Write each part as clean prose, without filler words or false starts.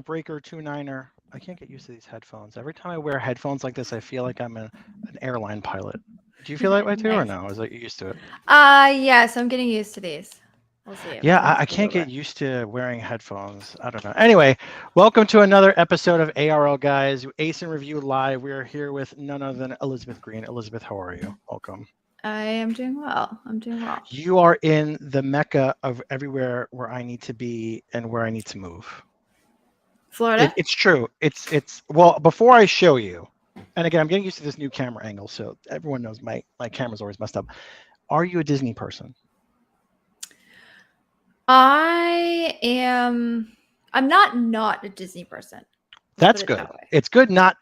Breaker 29er. I can't get used to these headphones. Every time I wear headphones like this, I feel like I'm an airline pilot. Do you feel that way too, or no? Is that you're used to it? Yes, I'm getting used to these. We'll see. Yeah, I can't get used to wearing headphones. I don't know. Anyway, welcome to another episode of ARL Guys, ASIN Review Live. We are here with none other than Elizabeth Greene. Elizabeth, how are you? Welcome. I am doing well. I'm doing well. You are in the mecca of everywhere where I need to be and where I need to move. Florida? It's true. It's well, before I show you, and again, I'm getting used to this new camera angle, so everyone knows my camera's always messed up. Are you a Disney person? I'm not a Disney person. That's good. It's good not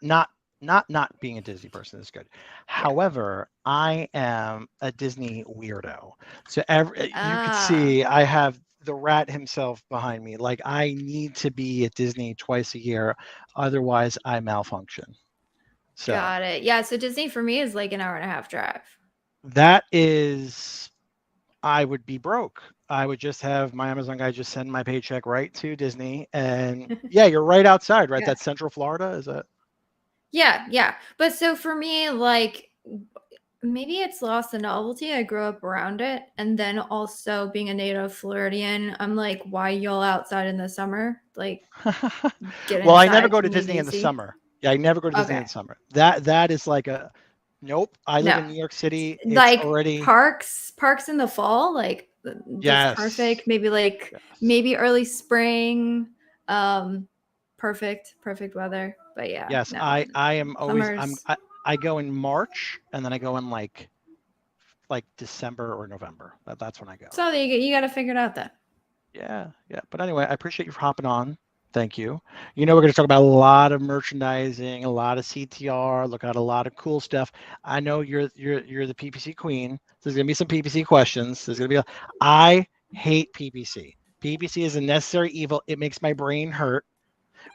being a Disney person is good. Yeah. However, I am a Disney weirdo. So you can see I have the rat himself behind me. Like, I need to be at Disney twice a year, otherwise I malfunction. So got it. Yeah, so Disney for me is like an hour and a half drive. That is, I would be broke. I would just have my Amazon guy just send my paycheck right to Disney. And yeah, you're right outside, right? Yeah. That's Central Florida, is that? Yeah. But so for me, like, maybe it's lost the novelty. I grew up around it. And then also being a native Floridian, I'm like, why y'all outside in the summer? Like, well, I never go to Disney in the summer. Yeah, I never go to Disney in the summer. That is like a nope. I live in New York City. It's like already parks in the fall, like perfect. Maybe maybe early spring. Perfect weather. But yeah. Yes, no. I am always I go in March and then I go in like December or November. That's when I go. So you got to figure it out then. Yeah. But anyway, I appreciate you for hopping on. Thank you. You know, we're going to talk about a lot of merchandising, a lot of CTR, look at a lot of cool stuff. I know you're the PPC queen. There's going to be some PPC questions. There's going to be I hate PPC. PPC is a necessary evil. It makes my brain hurt.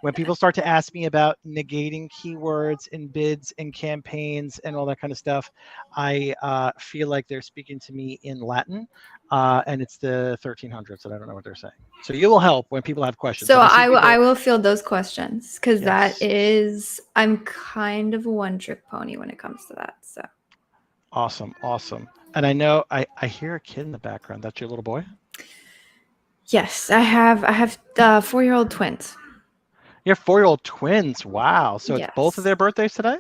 When people start to ask me about negating keywords in bids and campaigns and all that kind of stuff, I feel like they're speaking to me in Latin, and it's the 1300s, and I don't know what they're saying. So you will help when people have questions. So I will field those questions because that is, I'm kind of a one-trick pony when it comes to that. So awesome. And I know I hear a kid in the background. That's your little boy? Yes, I have 4-year-old twins. You have 4-year-old twins. Wow. So it's both of their birthdays today?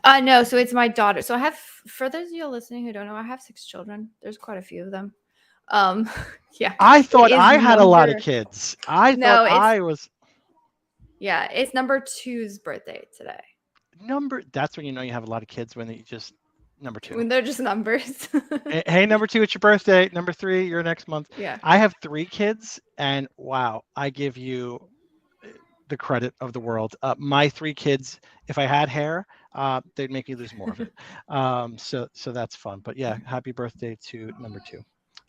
No, so it's my daughter. So I have, for those of you listening who don't know, I have 6 children. There's quite a few of them. Yeah. I thought I had a lot of kids. I thought I was. Yeah, it's number 2's birthday today. That's when you know you have a lot of kids, when you just number 2. When they're just numbers. Hey, number 2, it's your birthday. Number 3, you're next month. Yeah. I have 3 kids, and wow, I give you the credit of the world. My 3 kids, if I had hair, they'd make me lose more of it. So that's fun. But yeah, happy birthday to number 2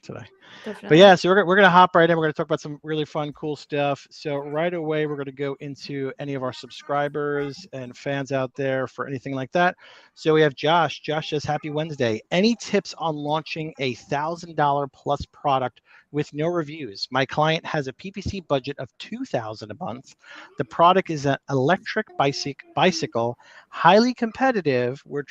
today. Definitely. But yeah, so we're going to hop right in. We're going to talk about some really fun, cool stuff. So right away, we're going to go into any of our subscribers and fans out there for anything like that. So we have Josh. Josh says, happy Wednesday. Any tips on launching a $1,000 plus product with no reviews? My client has a PPC budget of $2,000 a month. The product is an electric bicycle, highly competitive. We're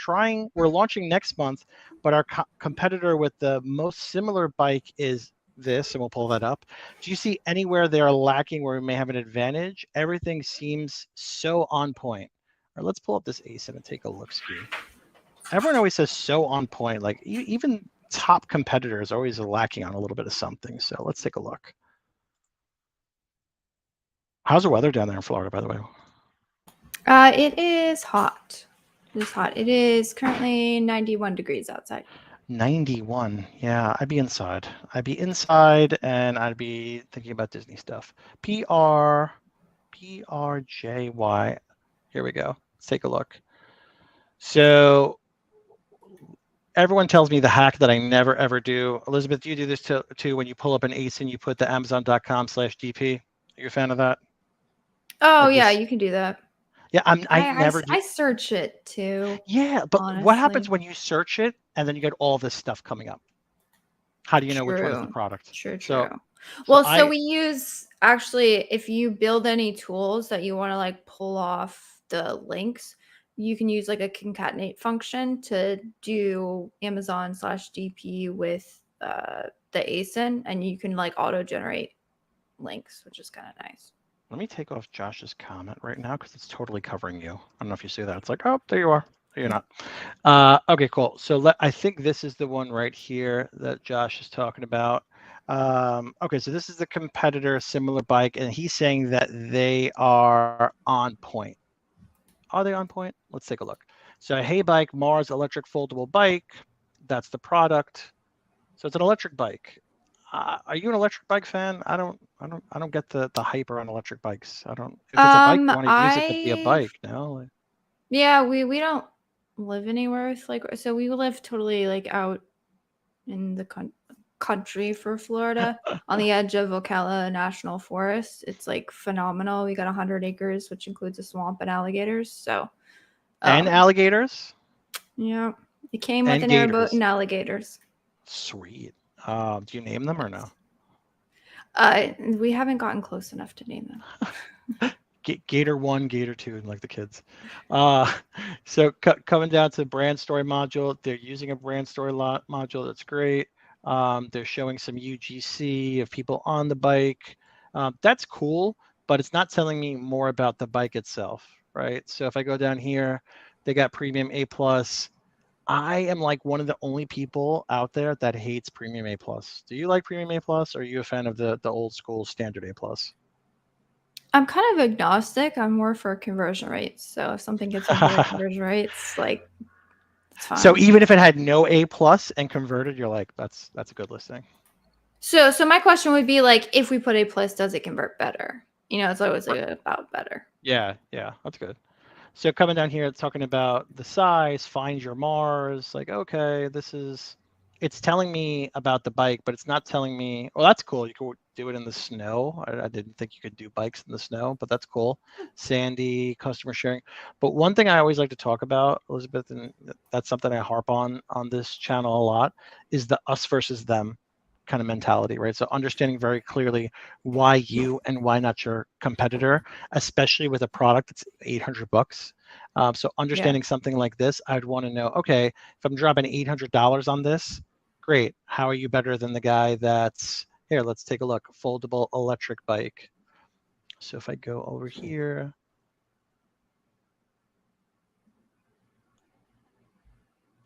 launching next month, but our competitor with the most similar bike is this, and we'll pull that up. Do you see anywhere they are lacking where we may have an advantage? Everything seems so on point. All right, let's pull up this ASIN and take a look. Everyone always says so on point. Like even top competitors always are lacking on a little bit of something. So let's take a look. How's the weather down there in Florida, by the way? It is hot. It is currently 91 degrees outside. 91. Yeah, I'd be inside. And I'd be thinking about Disney stuff. PRJY. Here we go. Let's take a look. So everyone tells me the hack that I never ever do. Elizabeth, do you do this too? When you pull up an ASIN, you put the Amazon.com/DP. Are you a fan of that? Oh, yeah, you can do that. Yeah, I search it too. Yeah, but honestly, what happens when you search it and then you get all this stuff coming up? How do you know which one is the product? True. So Well, so we use actually, if you build any tools that you want to like pull off the links, you can use like a concatenate function to do Amazon/DP with the ASIN, and you can like auto generate links, which is kind of nice. Let me take off Josh's comment right now because it's totally covering you. I don't know if you see that. It's like, oh, there you are. You're not. Okay, cool. So I think this is the one right here that Josh is talking about. Okay, so this is the competitor, similar bike, and he's saying that they are on point. Are they on point? Let's take a look. So Hey Bike, Mars electric foldable bike. That's the product. So it's an electric bike. Are you an electric bike fan? I don't get the hype around electric bikes. I don't. If it's a bike, you want to use it to be a bike. No. Yeah, we don't live anywhere with like, so we live totally like out in the country for Florida on the edge of Ocala National Forest. It's like phenomenal. We got 100 acres, which includes a swamp and alligators. So and alligators. Yeah, it came with an airboat and alligators. Sweet. Do you name them or no? We haven't gotten close enough to name them. Gator 1, Gator 2, like the kids. So coming down to brand story module, they're using a brand story module. That's great. They're showing some UGC of people on the bike. That's cool, but it's not telling me more about the bike itself, right? So if I go down here, they got premium A+. I am like one of the only people out there that hates premium A+. Do you like premium A+? Or are you a fan of the old school standard A+? I'm kind of agnostic. I'm more for conversion rates. So if something gets better conversion rates, like, it's fine. So even if it had no A+ and converted, you're like, that's a good listing. So my question would be like, if we put A+, does it convert better? You know, it's always like about better. Yeah, that's good. So coming down here, it's talking about the size, find your Mars. Like, okay, it's telling me about the bike, but it's not telling me, well, that's cool. You could do it in the snow. I didn't think you could do bikes in the snow, but that's cool. Sandy, customer sharing. But one thing I always like to talk about, Elizabeth, and that's something I harp on this channel a lot, is the us versus them kind of mentality, right? So understanding very clearly why you and why not your competitor, especially with a product that's $800. So understanding something like this, I'd want to know, okay, if I'm dropping $800 on this, great. How are you better than the guy that's here? Let's take a look. Foldable electric bike. So if I go over here,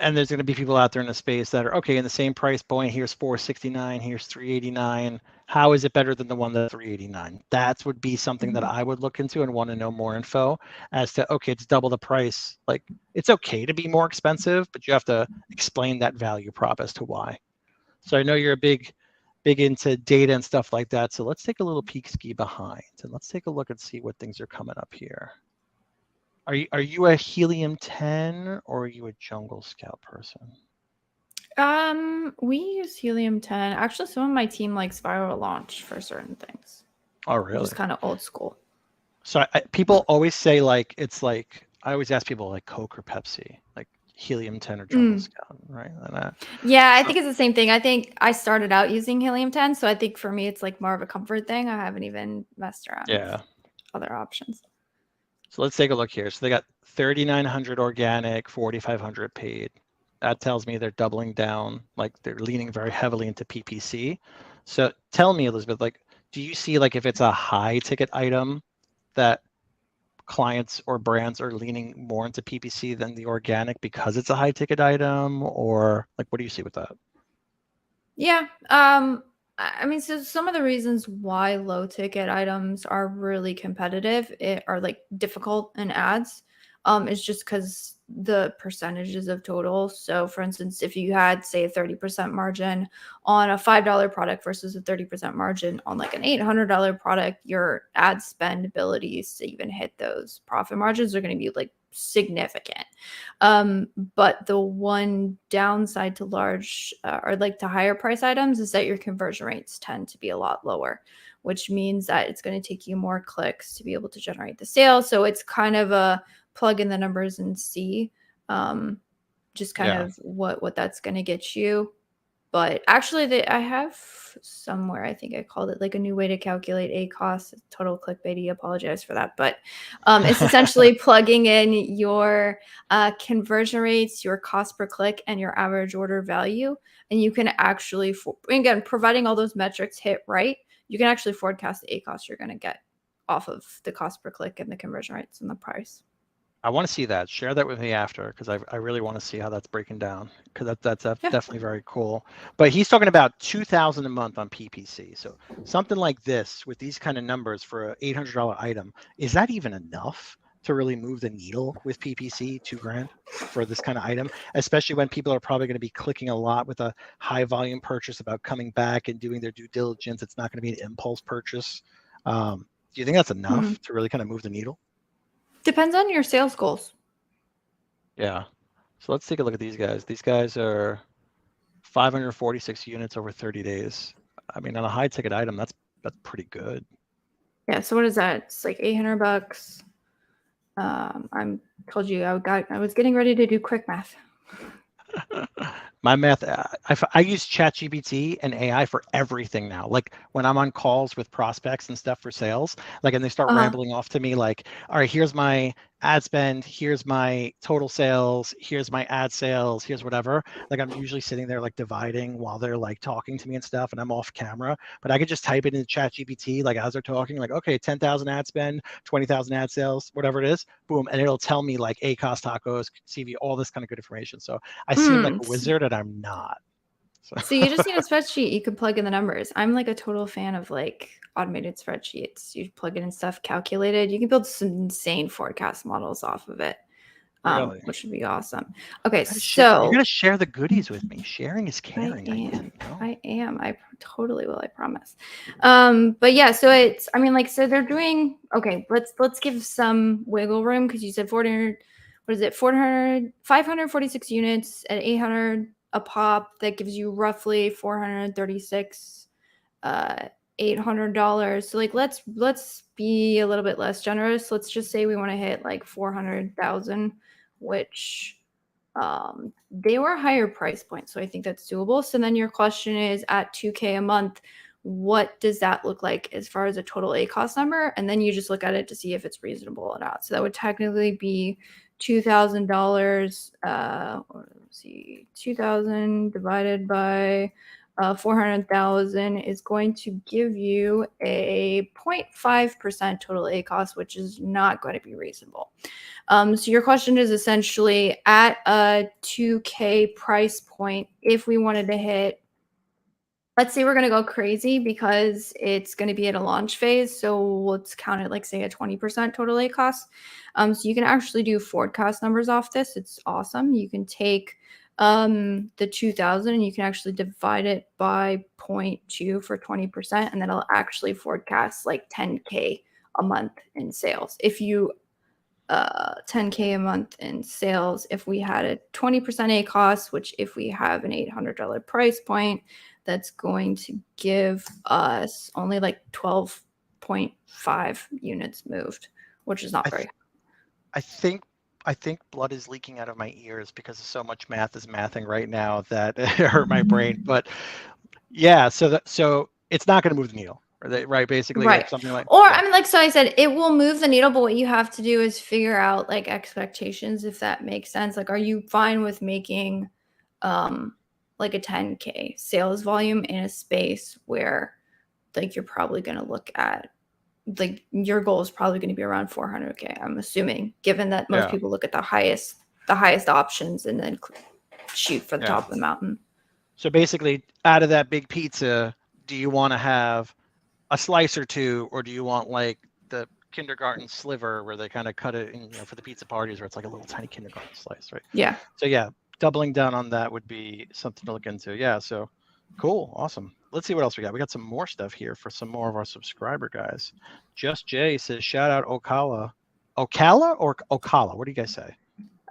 and there's going to be people out there in the space that are okay in the same price point. Here's $469. Here's $389. How is it better than the one that's $389? That would be something that I would look into and want to know more info as to, okay, it's double the price. Like, it's okay to be more expensive, but you have to explain that value prop as to why. So I know you're a big into data and stuff like that. So let's take a little peek ski behind and let's take a look and see what things are coming up here. Are you a Helium 10 or are you a Jungle Scout person? We use Helium 10. Actually, some of my team likes Spiral Launch for certain things. Oh, really? Just kind of old school. So people always say like, it's like, I always ask people like Coke or Pepsi, like Helium 10 or Jungle Scout, right? Yeah, I think it's the same thing. I think I started out using Helium 10, so I think for me it's like more of a comfort thing. I haven't even messed around with other options. So let's take a look here. So they got 3,900 organic, 4,500 paid. That tells me they're doubling down, like they're leaning very heavily into PPC. So tell me, Elizabeth, like, do you see like if it's a high ticket item that clients or brands are leaning more into PPC than the organic because it's a high ticket item, or like, what do you see with that? Yeah. I mean, so some of the reasons why low ticket items are really competitive are like difficult in ads, is just because the percentages of total. So for instance, if you had say a 30% margin on a $5 product versus a 30% margin on like an $800 product, your ad spend abilities to even hit those profit margins are going to be like significant. But the one downside to large or like to higher price items is that your conversion rates tend to be a lot lower, which means that it's going to take you more clicks to be able to generate the sale. So it's kind of a plug in the numbers and see just kind of what that's going to get you. But actually, I have somewhere, I think I called it like a new way to calculate ACOS. Total clickbaity, apologize for that. But it's essentially plugging in your conversion rates, your cost per click, and your average order value. And you can actually, again, providing all those metrics hit right, you can actually forecast the ACOS you're going to get off of the cost per click and the conversion rates and the price. I want to see that. Share that with me after, because I really want to see how that's breaking down, because that's definitely very cool. But he's talking about 2,000 a month on PPC. So something like this with these kind of numbers for an $800 item, is that even enough to really move the needle with PPC? $2,000 for this kind of item, especially when people are probably going to be clicking a lot with a high volume purchase about coming back and doing their due diligence. It's not going to be an impulse purchase. Do you think that's enough to really kind of move the needle? Depends on your sales goals. Yeah. So let's take a look at these guys. These guys are 546 units over 30 days. I mean, on a high ticket item, that's pretty good. Yeah. So what is that? It's like $800. I told you I was getting ready to do quick math. My math, I use ChatGPT and AI for everything now. Like when I'm on calls with prospects and stuff for sales, like, and they start rambling off to me like, all right, here's my ad spend, here's my total sales, here's my ad sales, here's whatever. Like I'm usually sitting there like dividing while they're like talking to me and stuff, and I'm off camera, but I could just type it into ChatGPT like as they're talking, like, okay, 10,000 ad spend, 20,000 ad sales, whatever it is, boom, and it'll tell me like ACOS, tacos, CV, all this kind of good information. So I seem like a wizard, and I'm not. So you just need a spreadsheet. You can plug in the numbers. I'm like a total fan of like automated spreadsheets. You plug it in stuff calculated. You can build some insane forecast models off of it, really? Which would be awesome. Okay, so you're gonna share the goodies with me. Sharing is caring. I am. I totally will. I promise. But yeah, so it's. I mean, like, so they're doing. Okay, let's give some wiggle room because you said 400. What is it? 546 units at 800 a pop. That gives you roughly 436 $800. So like let's be a little bit less generous. Let's just say we want to hit like 400,000, which they were higher price points, so I think that's doable. So then your question is, at $2,000 a month, what does that look like as far as a total ACOS number? And then you just look at it to see if it's reasonable or not. So that would technically be $2,000. Let's see, 2,000 divided by 400,000 is going to give you a 0.5% total ACOS, which is not going to be reasonable. So your question is essentially, at a $2,000 price point, if we wanted to hit, let's say we're going to go crazy because it's going to be at a launch phase. So let's count it like, say, a 20% total ACOS. So you can actually do forecast numbers off this. It's awesome. You can take the 2,000 and you can actually divide it by 0.2 for 20%, and then it'll actually forecast like 10K a month in sales. If you 10K a month in sales, if we had a 20% ACOS, which if we have an $800 price point, that's going to give us only like 12.5 units moved, which is not very. I think blood is leaking out of my ears because so much math is mathing right now that it hurt my brain. But yeah, so it's not going to move the needle, right? Basically, right. Something like. Or I mean, like, so I said it will move the needle, but what you have to do is figure out like expectations, if that makes sense. Like, are you fine with making like a 10K sales volume in a space where like you're probably going to look at, like, your goal is probably going to be around 400K, I'm assuming, given that most people look at the highest options and then shoot for the top of the mountain. So basically, out of that big pizza, do you want to have a slice or two, or do you want like the kindergarten sliver where they kind of cut it in, for the pizza parties, where it's like a little tiny kindergarten slice, right? Yeah. So yeah, doubling down on that would be something to look into. Yeah, so cool, awesome. Let's see what else we got. We got some more stuff here for some more of our subscriber guys. Just Jay says, shout out Ocala. Ocala or Ocala? What do you guys say?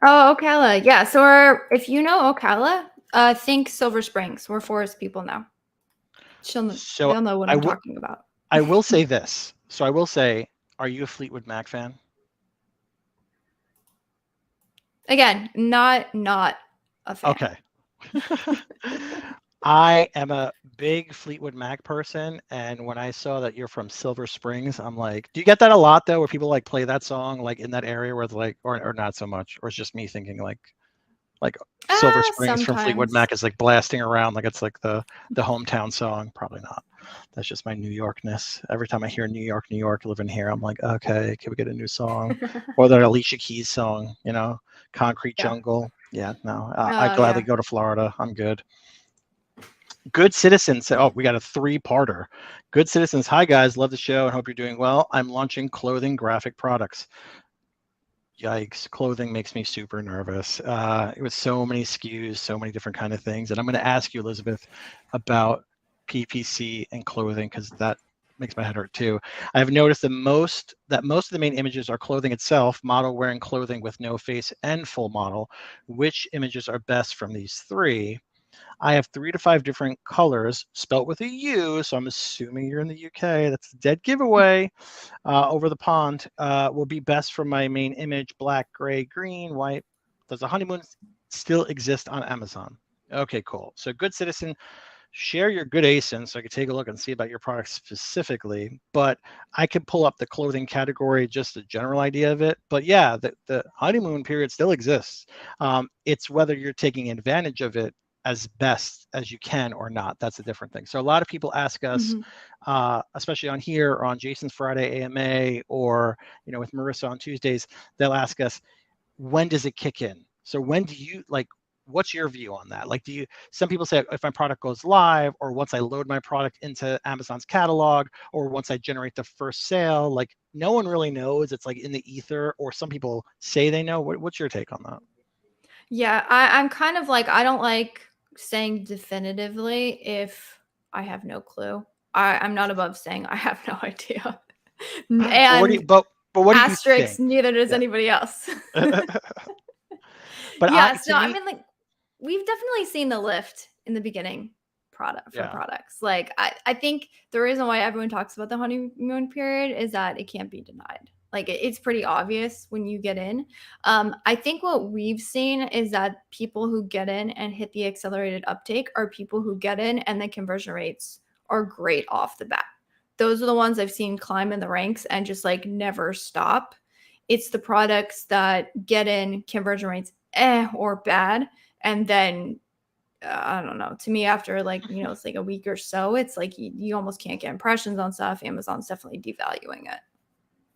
Oh, Ocala. Yeah. So if you know Ocala, think Silver Springs. We're forest people now. They'll know what I'm talking about. I will say this. So I will say, are you a Fleetwood Mac fan? Again, not a fan. Okay. I am a big Fleetwood Mac person, and when I saw that you're from Silver Springs, I'm like, do you get that a lot though, where people like play that song like in that area where it's like, or not so much, or it's just me thinking like Silver Springs from Fleetwood Sometimes. Mac is like blasting around like it's like the hometown song? Probably not. That's just my New Yorkness. Every time I hear New York, living here, I'm like, okay, can we get a new song? Or that Alicia Keys song, Concrete Yeah. Jungle. Yeah, no, I'd Oh gladly yeah. go to Florida. I'm good. Good Citizens. Oh, we got a three-parter. Good Citizens. Hi, guys. Love the show and hope you're doing well. I'm launching clothing graphic products. Yikes. Clothing makes me super nervous. It was so many SKUs, so many different kind of things. And I'm going to ask you, Elizabeth, about PPC and clothing because that makes my head hurt too. I've noticed that most of the main images are clothing itself, model wearing clothing with no face and full model. Which images are best from these three? I have 3 to 5 different colors spelt with a U, so I'm assuming you're in the UK. That's a dead giveaway. Over the pond will be best for my main image: black, gray, green, white. Does the honeymoon still exist on Amazon? Okay, cool. So Good Citizen, share your good ASIN so I can take a look and see about your product specifically. But I could pull up the clothing category, just a general idea of it. But yeah, the honeymoon period still exists. It's whether you're taking advantage of it as best as you can or not. That's a different thing. So a lot of people ask us, especially on here or on Jason's Friday AMA, or with Marissa on Tuesdays, they'll ask us, when does it kick in? So when do you like? What's your view on that? Like, some people say if my product goes live, or once I load my product into Amazon's catalog, or once I generate the first sale, like no one really knows. It's like in the ether, or some people say they know. What's your take on that? Yeah, I'm kind of like, I don't like saying definitively if I have no clue. I'm not above saying I have no idea. But what do And you, but what do you asterisk, think? neither does Yeah. anybody else. But Yeah, to so I me, mean, like, we've definitely seen the lift in the beginning for yeah, products. Like, I think the reason why everyone talks about the honeymoon period is that it can't be denied. Like, it's pretty obvious when you get in. I think what we've seen is that people who get in and hit the accelerated uptake are people who get in and the conversion rates are great off the bat. Those are the ones I've seen climb in the ranks and just like never stop. It's the products that get in, conversion rates or bad, and then I don't know. To me, after like it's like a week or so, it's like you almost can't get impressions on stuff. Amazon's definitely devaluing it.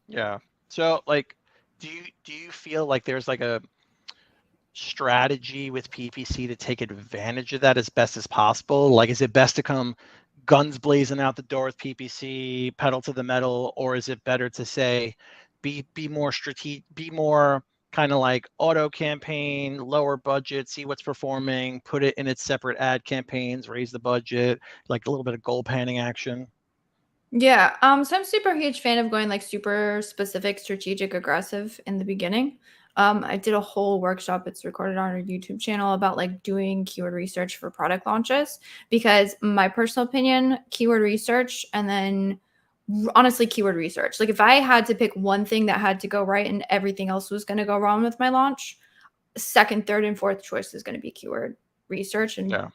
yeah. So like, do you feel like there's like a strategy with PPC to take advantage of that as best as possible? Like, is it best to come guns blazing out the door with PPC, pedal to the metal, or is it better to say, be more strategic, be more kind of like auto campaign, lower budget, see what's performing, put it in its separate ad campaigns, raise the budget, like a little bit of goal panning action? Yeah. So I'm super huge fan of going like super specific, strategic, aggressive in the beginning. I did a whole workshop, it's recorded on our YouTube channel, about like doing keyword research for product launches, because my personal opinion, keyword research, and then honestly keyword research. Like if I had to pick one thing that had to go right and everything else was going to go wrong with my launch, second, third, and fourth choice is going to be keyword research and Yeah.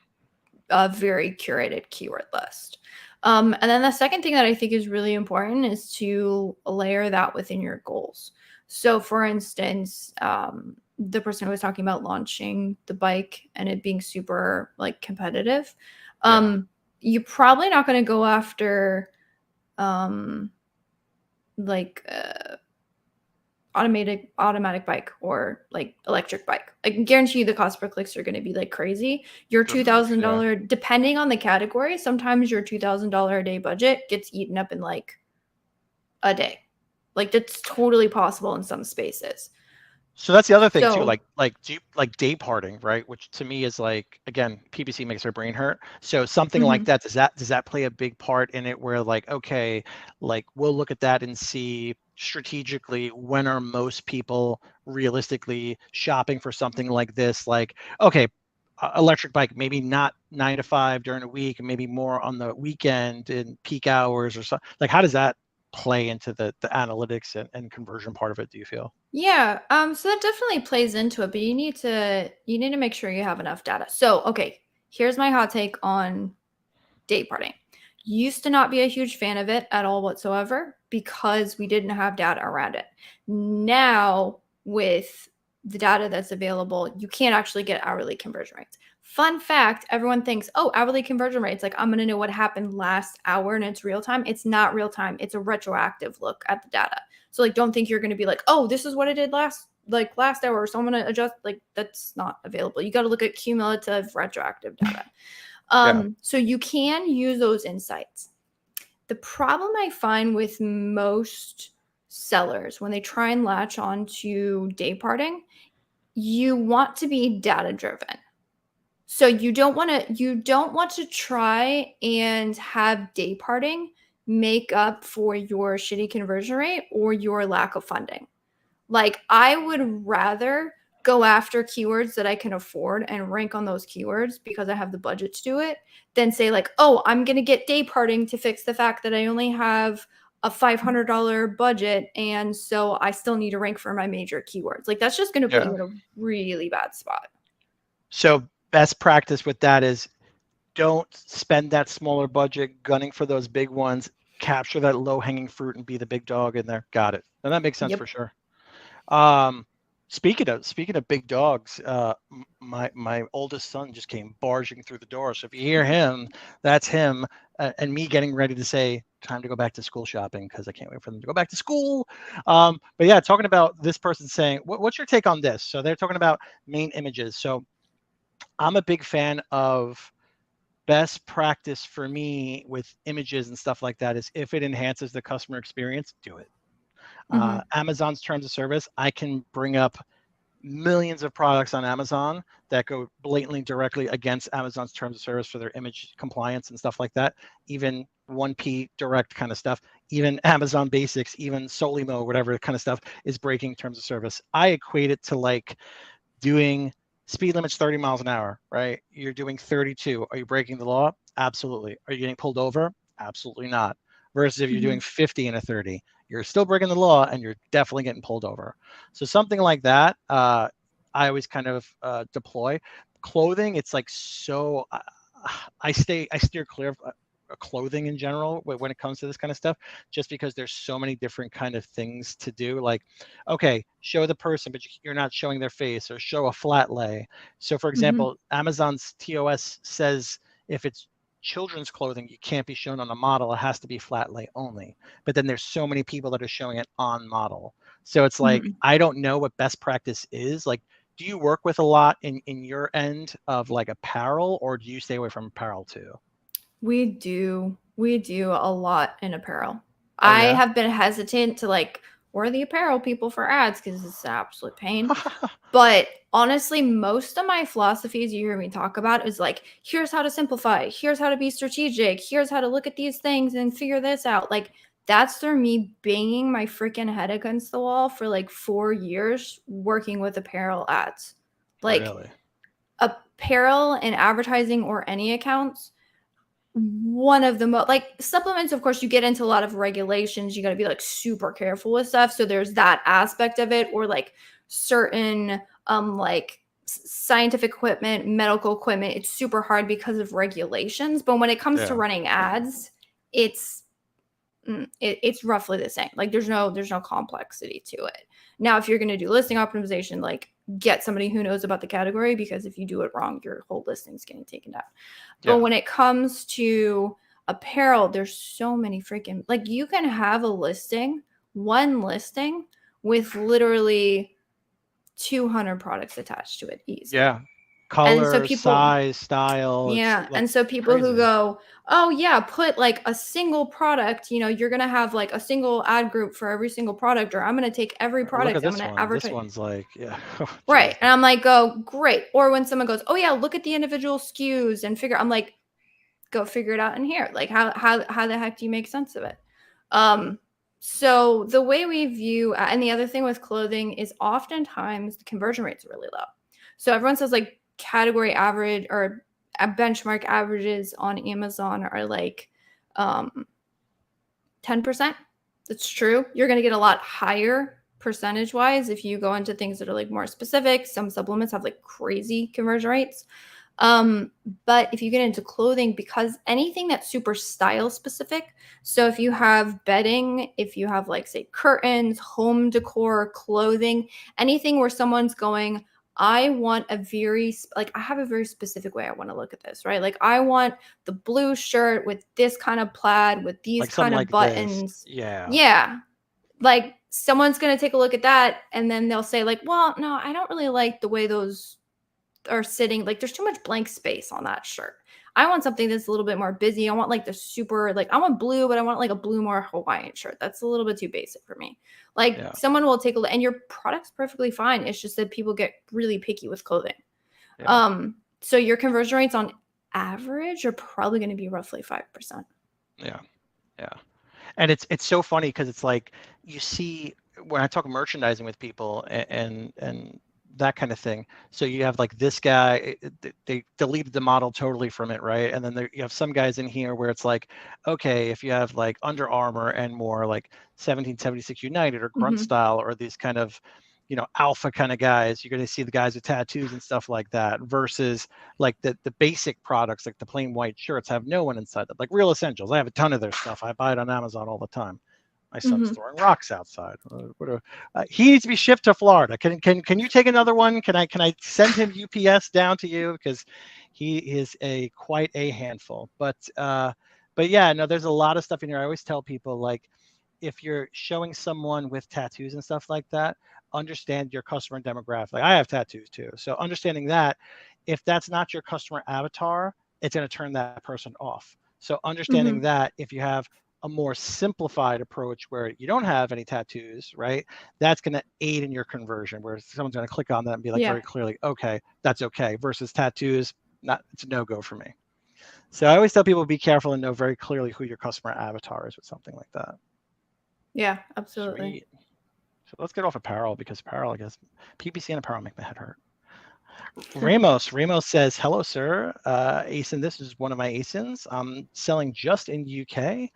a very curated keyword list. And then the second thing that I think is really important is to layer that within your goals. So, for instance, the person who was talking about launching the bike and it being super like competitive, Yeah. you're probably not going to go after um, like automatic bike or like electric bike. I can guarantee you the cost per clicks are going to be like crazy. Your Yeah. $2,000, depending on the category, sometimes your $2,000 a day budget gets eaten up in like a day. Like that's totally possible in some spaces. So that's the other thing too, So, do you, like day parting, right? Which to me is like, again, PPC makes our brain hurt. So something like that, does that play a big part in it where like, okay, like we'll look at that and see strategically when are most people realistically shopping for something like this? Like, okay, electric bike, maybe not 9 to 5 during the week, and maybe more on the weekend in peak hours or so. Like, how does that play into the analytics and conversion part of it, do you feel? yeah, so that definitely plays into it, but you need to make sure you have enough data. So, okay, here's my hot take on day parting. Used to not be a huge fan of it at all whatsoever because we didn't have data around it. Now, with the data that's available, you can't actually get hourly conversion rates. Fun fact, everyone thinks, oh, hourly conversion rates, like I'm going to know what happened last hour and it's real time. It's not real time. It's a retroactive look at the data. So like, don't think you're going to be like, oh, this is what I did last hour. So I'm going to adjust. Like that's not available. You got to look at cumulative retroactive data. So you can use those insights. The problem I find with most sellers when they try and latch on to day parting, you want to be data driven. So you don't want to try and have day parting make up for your shitty conversion rate or your lack of funding. Like I would rather go after keywords that I can afford and rank on those keywords because I have the budget to do it than say like, oh, I'm going to get day parting to fix the fact that I only have a $500 budget. And so I still need to rank for my major keywords. Like that's just going to put you in a really bad spot. So best practice with that is don't spend that smaller budget gunning for those big ones. Capture that low hanging fruit and be the big dog in there. Got it. And that makes sense for sure. Speaking of big dogs, my oldest son just came barging through the door. So if you hear him, that's him, and me getting ready to say time to go back to school shopping because I can't wait for them to go back to school. But yeah, talking about this person saying, what's your take on this? So they're talking about main images. So I'm a big fan of best practice for me with images and stuff like that is if it enhances the customer experience, do it. Amazon's terms of service, I can bring up millions of products on Amazon that go blatantly directly against Amazon's terms of service for their image compliance and stuff like that. Even 1P direct kind of stuff, even Amazon Basics, even Solimo, whatever kind of stuff is breaking terms of service. I equate it to like doing speed limits 30 miles an hour, right? You're doing 32. Are you breaking the law? Absolutely. Are you getting pulled over? Absolutely not. Versus if you're doing 50 and a 30, you're still breaking the law and you're definitely getting pulled over. So something like that, I always kind of deploy. Clothing, it's like so, I steer clear of clothing in general when it comes to this kind of stuff, just because there's so many different kind of things to do. Like, okay, show the person, but you're not showing their face, or show a flat lay. So for example, Amazon's TOS says if it's children's clothing, you can't be shown on a model. It has to be flat lay only. But then there's so many people that are showing it on model. So it's like, I don't know what best practice is. Like, do you work with a lot in your end of like apparel, or do you stay away from apparel too? We do a lot in apparel. I have been hesitant to like, we're the apparel people for ads because it's an absolute pain. But honestly, most of my philosophies you hear me talk about is like, here's how to simplify, here's how to be strategic, here's how to look at these things and figure this out. Like that's through me banging my freaking head against the wall for like 4 years working with apparel ads. Like apparel and advertising or any accounts, one of the most, like supplements, of course, you get into a lot of regulations. You got to be like super careful with stuff. So there's that aspect of it, or like certain like scientific equipment, medical equipment. It's super hard because of regulations. But when it comes to running ads, it's roughly the same. Like there's no complexity to it. Now, if you're going to do listing optimization, like get somebody who knows about the category, because if you do it wrong, your whole listing's getting taken down. But when it comes to apparel, there's so many freaking, like you can have one listing with literally 200 products attached to it easily. Yeah. Color, size, style. Yeah. And so people who go, oh yeah, put like a single product, you're going to have like a single ad group for every single product, or I'm going to take every product. Look at I'm this going to one. advertise. This one's like, Right. And I'm like, oh, great. Or when someone goes, oh yeah, look at the individual SKUs and I'm like, go figure it out in here. Like how the heck do you make sense of it? So the way we view, and the other thing with clothing is oftentimes the conversion rates are really low. So everyone says like category average or benchmark averages on Amazon are like 10%. That's true. You're going to get a lot higher percentage wise if you go into things that are like more specific. Some supplements have like crazy conversion rates. But if you get into clothing, because anything that's super style specific, so if you have bedding, if you have like say curtains, home decor, clothing, anything where someone's going, I want a very like I have a very specific way I want to look at this, right? Like I want the blue shirt with this kind of plaid with these Like something kind of like this. buttons. Yeah. Yeah. Like someone's going to take a look at that and then they'll say like, "Well, no, I don't really like the way those are sitting, like there's too much blank space on that shirt. I want something that's a little bit more busy. I want like the super, like I want blue, but I want like a blue more Hawaiian shirt. That's a little bit too basic for me. Like Yeah. someone will take a look and your product's perfectly fine. It's just that people get really picky with clothing. Yeah. So your conversion rates on average are probably going to be roughly 5%. Yeah. Yeah. And it's so funny because it's like you see when I talk merchandising with people and that kind of thing. So you have like this guy, they deleted the model totally from it, right? And then you have some guys in here where it's like, okay, if you have like Under Armour and more like 1776 United or Grunt Style or these kind of, you know, alpha kind of guys, you're going to see the guys with tattoos and stuff like that versus like the basic products, like the plain white shirts have no one inside them, like Real Essentials. I have a ton of their stuff. I buy it on Amazon all the time. My son's throwing rocks outside. He needs to be shipped to Florida. Can you take another one? Can I send him UPS down to you because he is quite a handful. But yeah, no, there's a lot of stuff in here. I always tell people like if you're showing someone with tattoos and stuff like that, understand your customer demographic. Like I have tattoos too, so understanding that if that's not your customer avatar, it's going to turn that person off. So understanding that if you have a more simplified approach where you don't have any tattoos, right? That's going to aid in your conversion where someone's going to click on that and be like very clearly, okay, that's okay versus tattoos. It's a no-go for me. So I always tell people be careful and know very clearly who your customer avatar is with something like that. Yeah, absolutely. Sweet. So let's get off apparel because apparel, I guess, PPC and apparel make my head hurt. Ramos says, hello, sir. ASIN, this is one of my ASINs. I'm selling just in UK.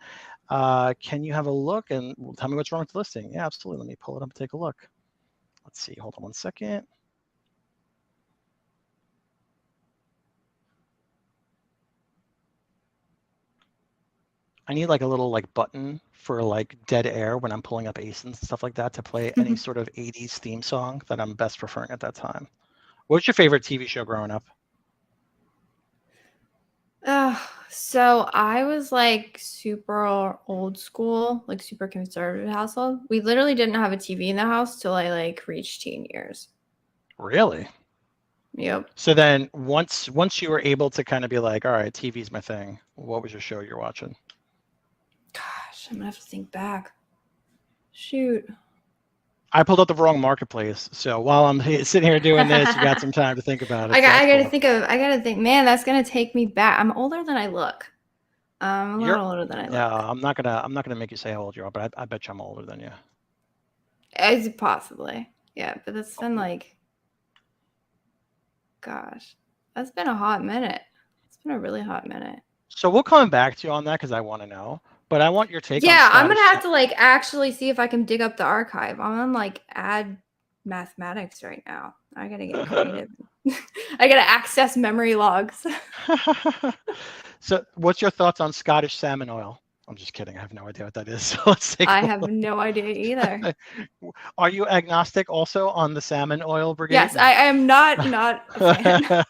Can you have a look and tell me what's wrong with the listing? Yeah, absolutely. Let me pull it up and take a look. Let's see. Hold on one second. I need like a little like button for like dead air when I'm pulling up ASINs and stuff like that to play any sort of 80s theme song that I'm best preferring at that time. What's your favorite TV show growing up? So I was like super old school, like super conservative household. We literally didn't have a TV in the house till I like reached teen years. Really? Yep. So then once you were able to kind of be like, all right, TV's my thing, what was your show you're watching? Gosh, I'm gonna have to think back. Shoot. I pulled up the wrong marketplace. So while I'm sitting here doing this, you got some time to think about it. I gotta think, man, that's gonna take me back. I'm older than I look. I'm a lot older than I look. Yeah, I'm not gonna make you say how old you are, but I bet you I'm older than you. It's possibly. Yeah, but that's been like, gosh, that's been a hot minute. It's been a really hot minute. So we'll come back to you on that because I want to know. But I want your take on Yeah, I'm gonna have to like actually see if I can dig up the archive. I'm on like add mathematics right now. I gotta get creative. I gotta access memory logs. So what's your thoughts on Scottish salmon oil? I'm just kidding. I have no idea what that is. So let's take I have no idea either. Are you agnostic also on the salmon oil brigade? Yes, I am not a fan.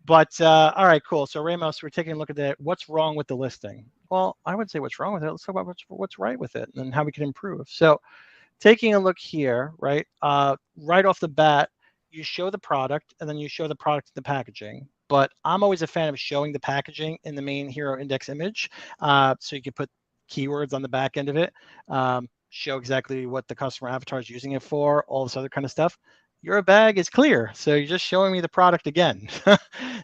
But all right, cool. So Ramos, we're taking a look at that. What's wrong with the listing? Well, I would say what's wrong with it. Let's talk about what's right with it and how we can improve. So taking a look here, right? Right off the bat, you show the product and then you show the product in the packaging. But I'm always a fan of showing the packaging in the main hero index image. So you can put keywords on the back end of it, show exactly what the customer avatar is using it for, all this other kind of stuff. Your bag is clear. So you're just showing me the product again.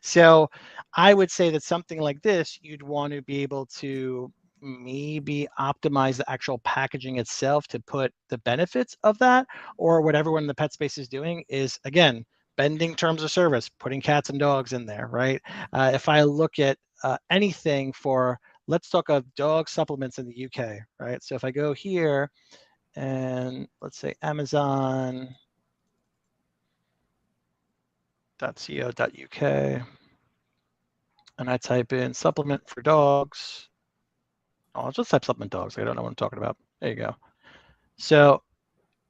So I would say that something like this, you'd want to be able to maybe optimize the actual packaging itself to put the benefits of that, or what everyone in the pet space is doing is, again, bending terms of service, putting cats and dogs in there, right? If I look at anything for, let's talk of dog supplements in the UK, right? So if I go here and let's say Amazon, .co.uk, and I type in supplement for dogs. Oh, I'll just type supplement dogs. I don't know what I'm talking about. There you go. So,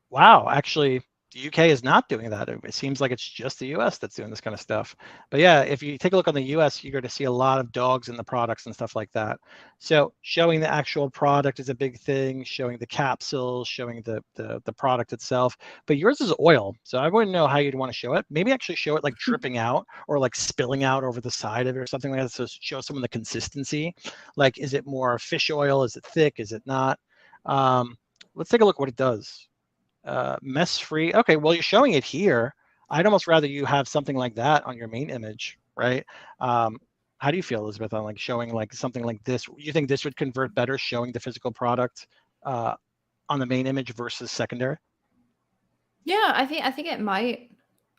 wow, actually, the UK is not doing that. It seems like it's just the US that's doing this kind of stuff. But yeah, if you take a look on the US, you're going to see a lot of dogs in the products and stuff like that. So showing the actual product is a big thing, showing the capsules, showing the product itself. But yours is oil. So I wouldn't know how you'd want to show it. Maybe actually show it like dripping out or like spilling out over the side of it or something like that. So show someone the consistency. Like, is it more fish oil? Is it thick? Is it not? Let's take a look what it does. Mess free. Okay, well, you're showing it here. I'd almost rather you have something like that on your main image, right? How do you feel, Elizabeth, on like showing like something like this? You think this would convert better showing the physical product on the main image versus secondary? Yeah, I think it might.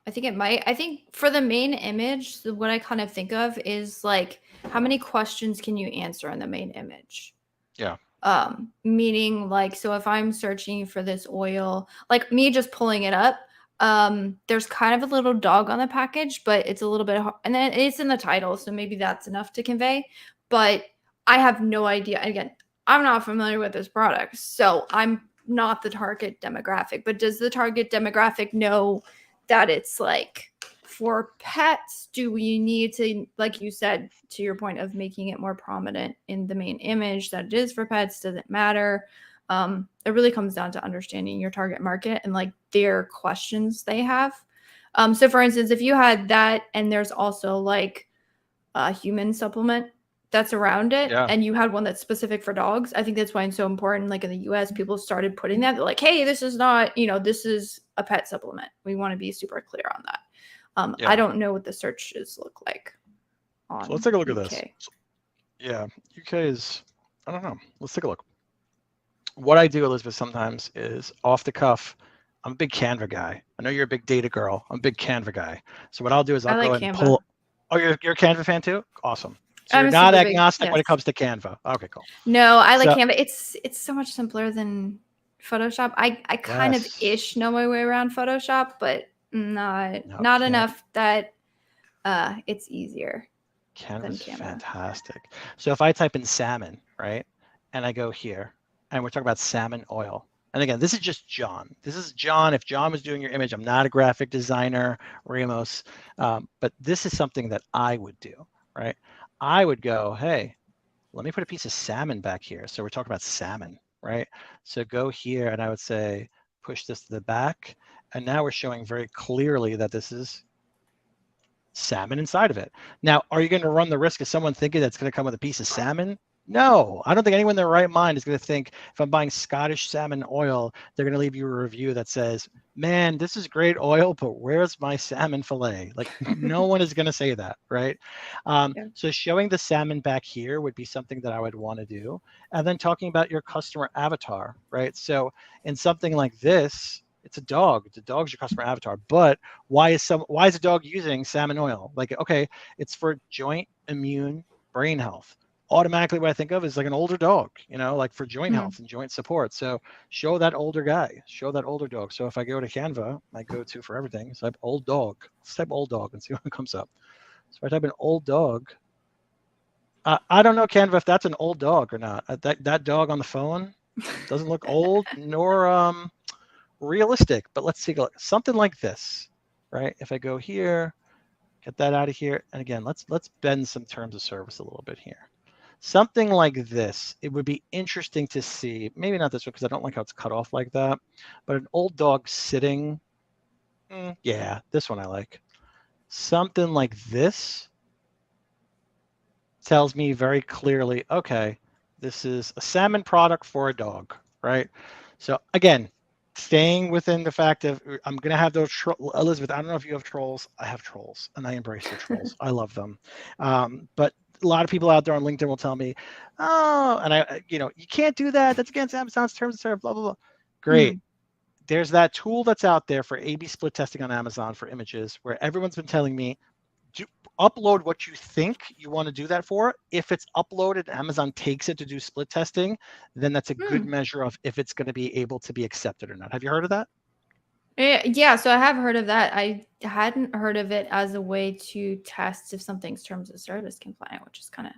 I think for the main image, what I kind of think of is like, how many questions can you answer in the main image? Yeah. Meaning like, so if I'm searching for this oil, like me just pulling it up, there's kind of a little dog on the package, but it's a little bit hard, and then it's in the title, so maybe that's enough to convey. But I have no idea. Again, I'm not familiar with this product, so I'm not the target demographic. But does the target demographic know that it's like for pets? Do we need to, like you said, to your point of making it more prominent in the main image that it is for pets? Does it matter? It really comes down to understanding your target market and like their questions they have. So for instance, if you had that and there's also like a human supplement that's around it, Yeah. and you had one that's specific for dogs, I think that's why it's so important. Like in the US, people started putting that. They're like, hey, this is not, this is a pet supplement. We want to be super clear on that. Yeah. I don't know what the searches look like on So let's take a look UK. at this. Yeah, UK is, I don't know. Let's take a look. What I do, Elizabeth, sometimes is off the cuff. I'm a big Canva guy. I know you're a big data girl. I'm a big Canva guy. So what I'll do is I'll go ahead and pull. Oh, you're a Canva fan too? Awesome. So you're not agnostic when it comes to Canva. Okay, cool. No, I like Canva. It's so much simpler than Photoshop. I kind of ish know my way around Photoshop, but not enough that it's easier. Canva's fantastic. So if I type in salmon, right, and I go here, and we're talking about salmon oil. And again, this is just John. This is John. If John was doing your image, I'm not a graphic designer, Ramos, but this is something that I would do, right? I would go, hey, let me put a piece of salmon back here. So we're talking about salmon, right? So go here, and I would say, push this to the back. And now we're showing very clearly that this is salmon inside of it. Now, are you going to run the risk of someone thinking that's going to come with a piece of salmon? No, I don't think anyone in their right mind is going to think, if I'm buying Scottish salmon oil, they're going to leave you a review that says, man, this is great oil, but where's my salmon fillet? Like, no one is going to say that, right? So showing the salmon back here would be something that I would want to do. And then talking about your customer avatar, right? So in something like this, it's a dog. The dog's your customer avatar. But why is a dog using salmon oil? Like, okay, it's for joint, immune, brain health. Automatically what I think of is like an older dog, like for joint health and joint support. So show that older guy, show that older dog. So if I go to Canva, my go-to for everything is type old dog. Let's type old dog and see what comes up. So if I type in old dog, I don't know, Canva, if that's an old dog or not. That dog on the phone doesn't look old nor realistic, but let's see, something like this, right? If I go here, get that out of here, and again, let's bend some terms of service a little bit here. Something like this, it would be interesting to see, maybe not this one because I don't like how it's cut off like that, but an old dog sitting, yeah, this one I like. Something like this tells me very clearly, okay, this is a salmon product for a dog, right? So again, staying within the fact of, I'm going to have those, Elizabeth, I don't know if you have trolls. I have trolls, and I embrace the trolls. I love them. But a lot of people out there on LinkedIn will tell me, oh, and you can't do that. That's against Amazon's terms of service, blah, blah, blah. Great. There's that tool that's out there for A/B split testing on Amazon for images, where everyone's been telling me, upload what you think you want to do that for. If it's uploaded, Amazon takes it to do split testing, then that's a good measure of if it's going to be able to be accepted or not. Have you heard of that? Yeah, so I have heard of that. I hadn't heard of it as a way to test if something's terms of service compliant, which is kind of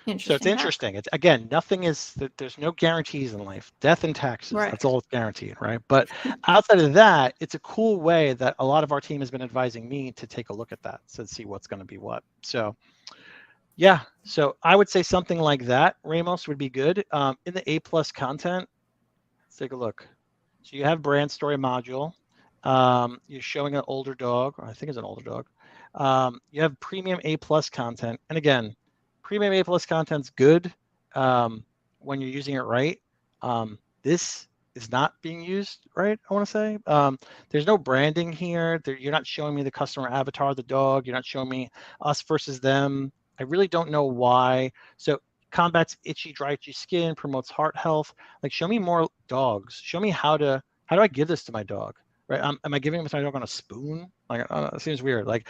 So it's interesting hack. interesting. It's again, nothing is there's no guarantees in life. Death and taxes, Right. that's all it's guaranteed, right? But outside of that, it's a cool way that a lot of our team has been advising me to take a look at that to see what's going to be what. So yeah, so I would say something like that, Ramos, would be good. In the A plus content, let's take a look. So you have brand story module. You're showing an older dog, or I think it's an older dog. You have premium A plus content, and again, premium A plus content's good when you're using it right. This is not being used right, I want to say. There's no branding here. You're not showing me the customer avatar of the dog. You're not showing me us versus them. I really don't know why. So combats itchy, dry, itchy skin, promotes heart health. Like, show me more dogs. Show me how do I give this to my dog? Right? Am I giving my dog on a spoon? Like, it seems weird. Like,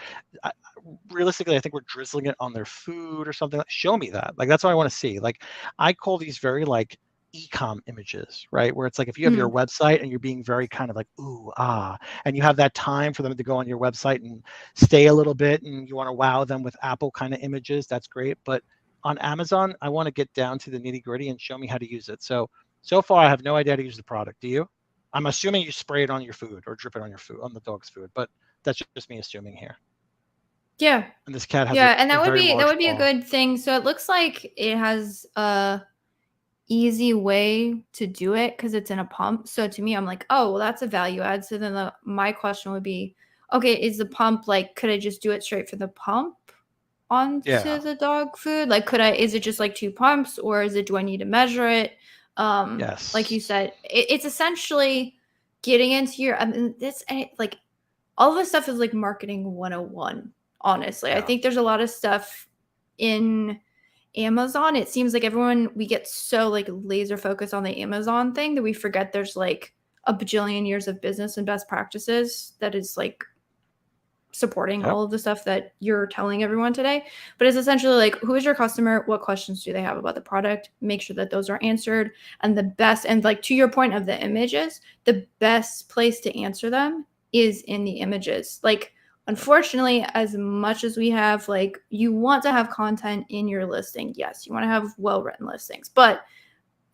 realistically, I think we're drizzling it on their food or something. Show me that. Like, that's what I want to see. Like, I call these very like e-com images, right? Where it's like if you have your website and you're being very kind of like ooh and you have that time for them to go on your website and stay a little bit, and you want to wow them with Apple kind of images. That's great, but on Amazon, I want to get down to the nitty gritty and show me how to use it. So far, I have no idea how to use the product. Do you? I'm assuming you spray it on your food or drip it on your food, on the dog's food, but that's just me assuming here. Yeah. And this cat has Yeah, and a very that large would be a paw. good thing. So it looks like it has a easy way to do it because it's in a pump. So to me, I'm like, oh, well, that's a value add. So then my question would be, okay, is the pump like, could I just do it straight for the pump onto the dog food? Like, is it just like 2 pumps, or do I need to measure it? Yes. Like you said, it's essentially getting into your, I mean, like all of this stuff is like marketing 101, honestly. I think there's a lot of stuff in Amazon. It seems like we get so like laser focused on the Amazon thing that we forget there's like a bajillion years of business and best practices that is like supporting all of the stuff that you're telling everyone today. But it's essentially like, who is your customer? What questions do they have about the product? Make sure that those are answered. And the best, and like to your point of the images, the best place to answer them is in the images. Like, unfortunately, as much as we have, like, you want to have content in your listing. Yes, you want to have well-written listings, but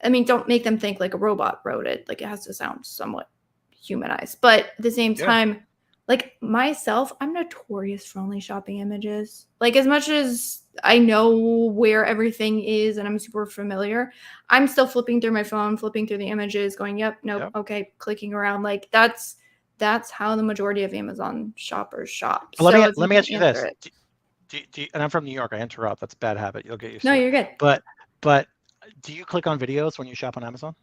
I mean, don't make them think like a robot wrote it. Like, it has to sound somewhat humanized. But at the same time, like myself, I'm notorious for only shopping images. Like, as much as I know where everything is and I'm super familiar, I'm still flipping through my phone, flipping through the images, going, yep, nope, okay, clicking around. Like, that's how the majority of Amazon shoppers shop. Let So if me you can ask you answer this. it. And I'm from New York. I interrupt. That's a bad habit. You'll get used No, to. you're good. But do you click on videos when you shop on Amazon?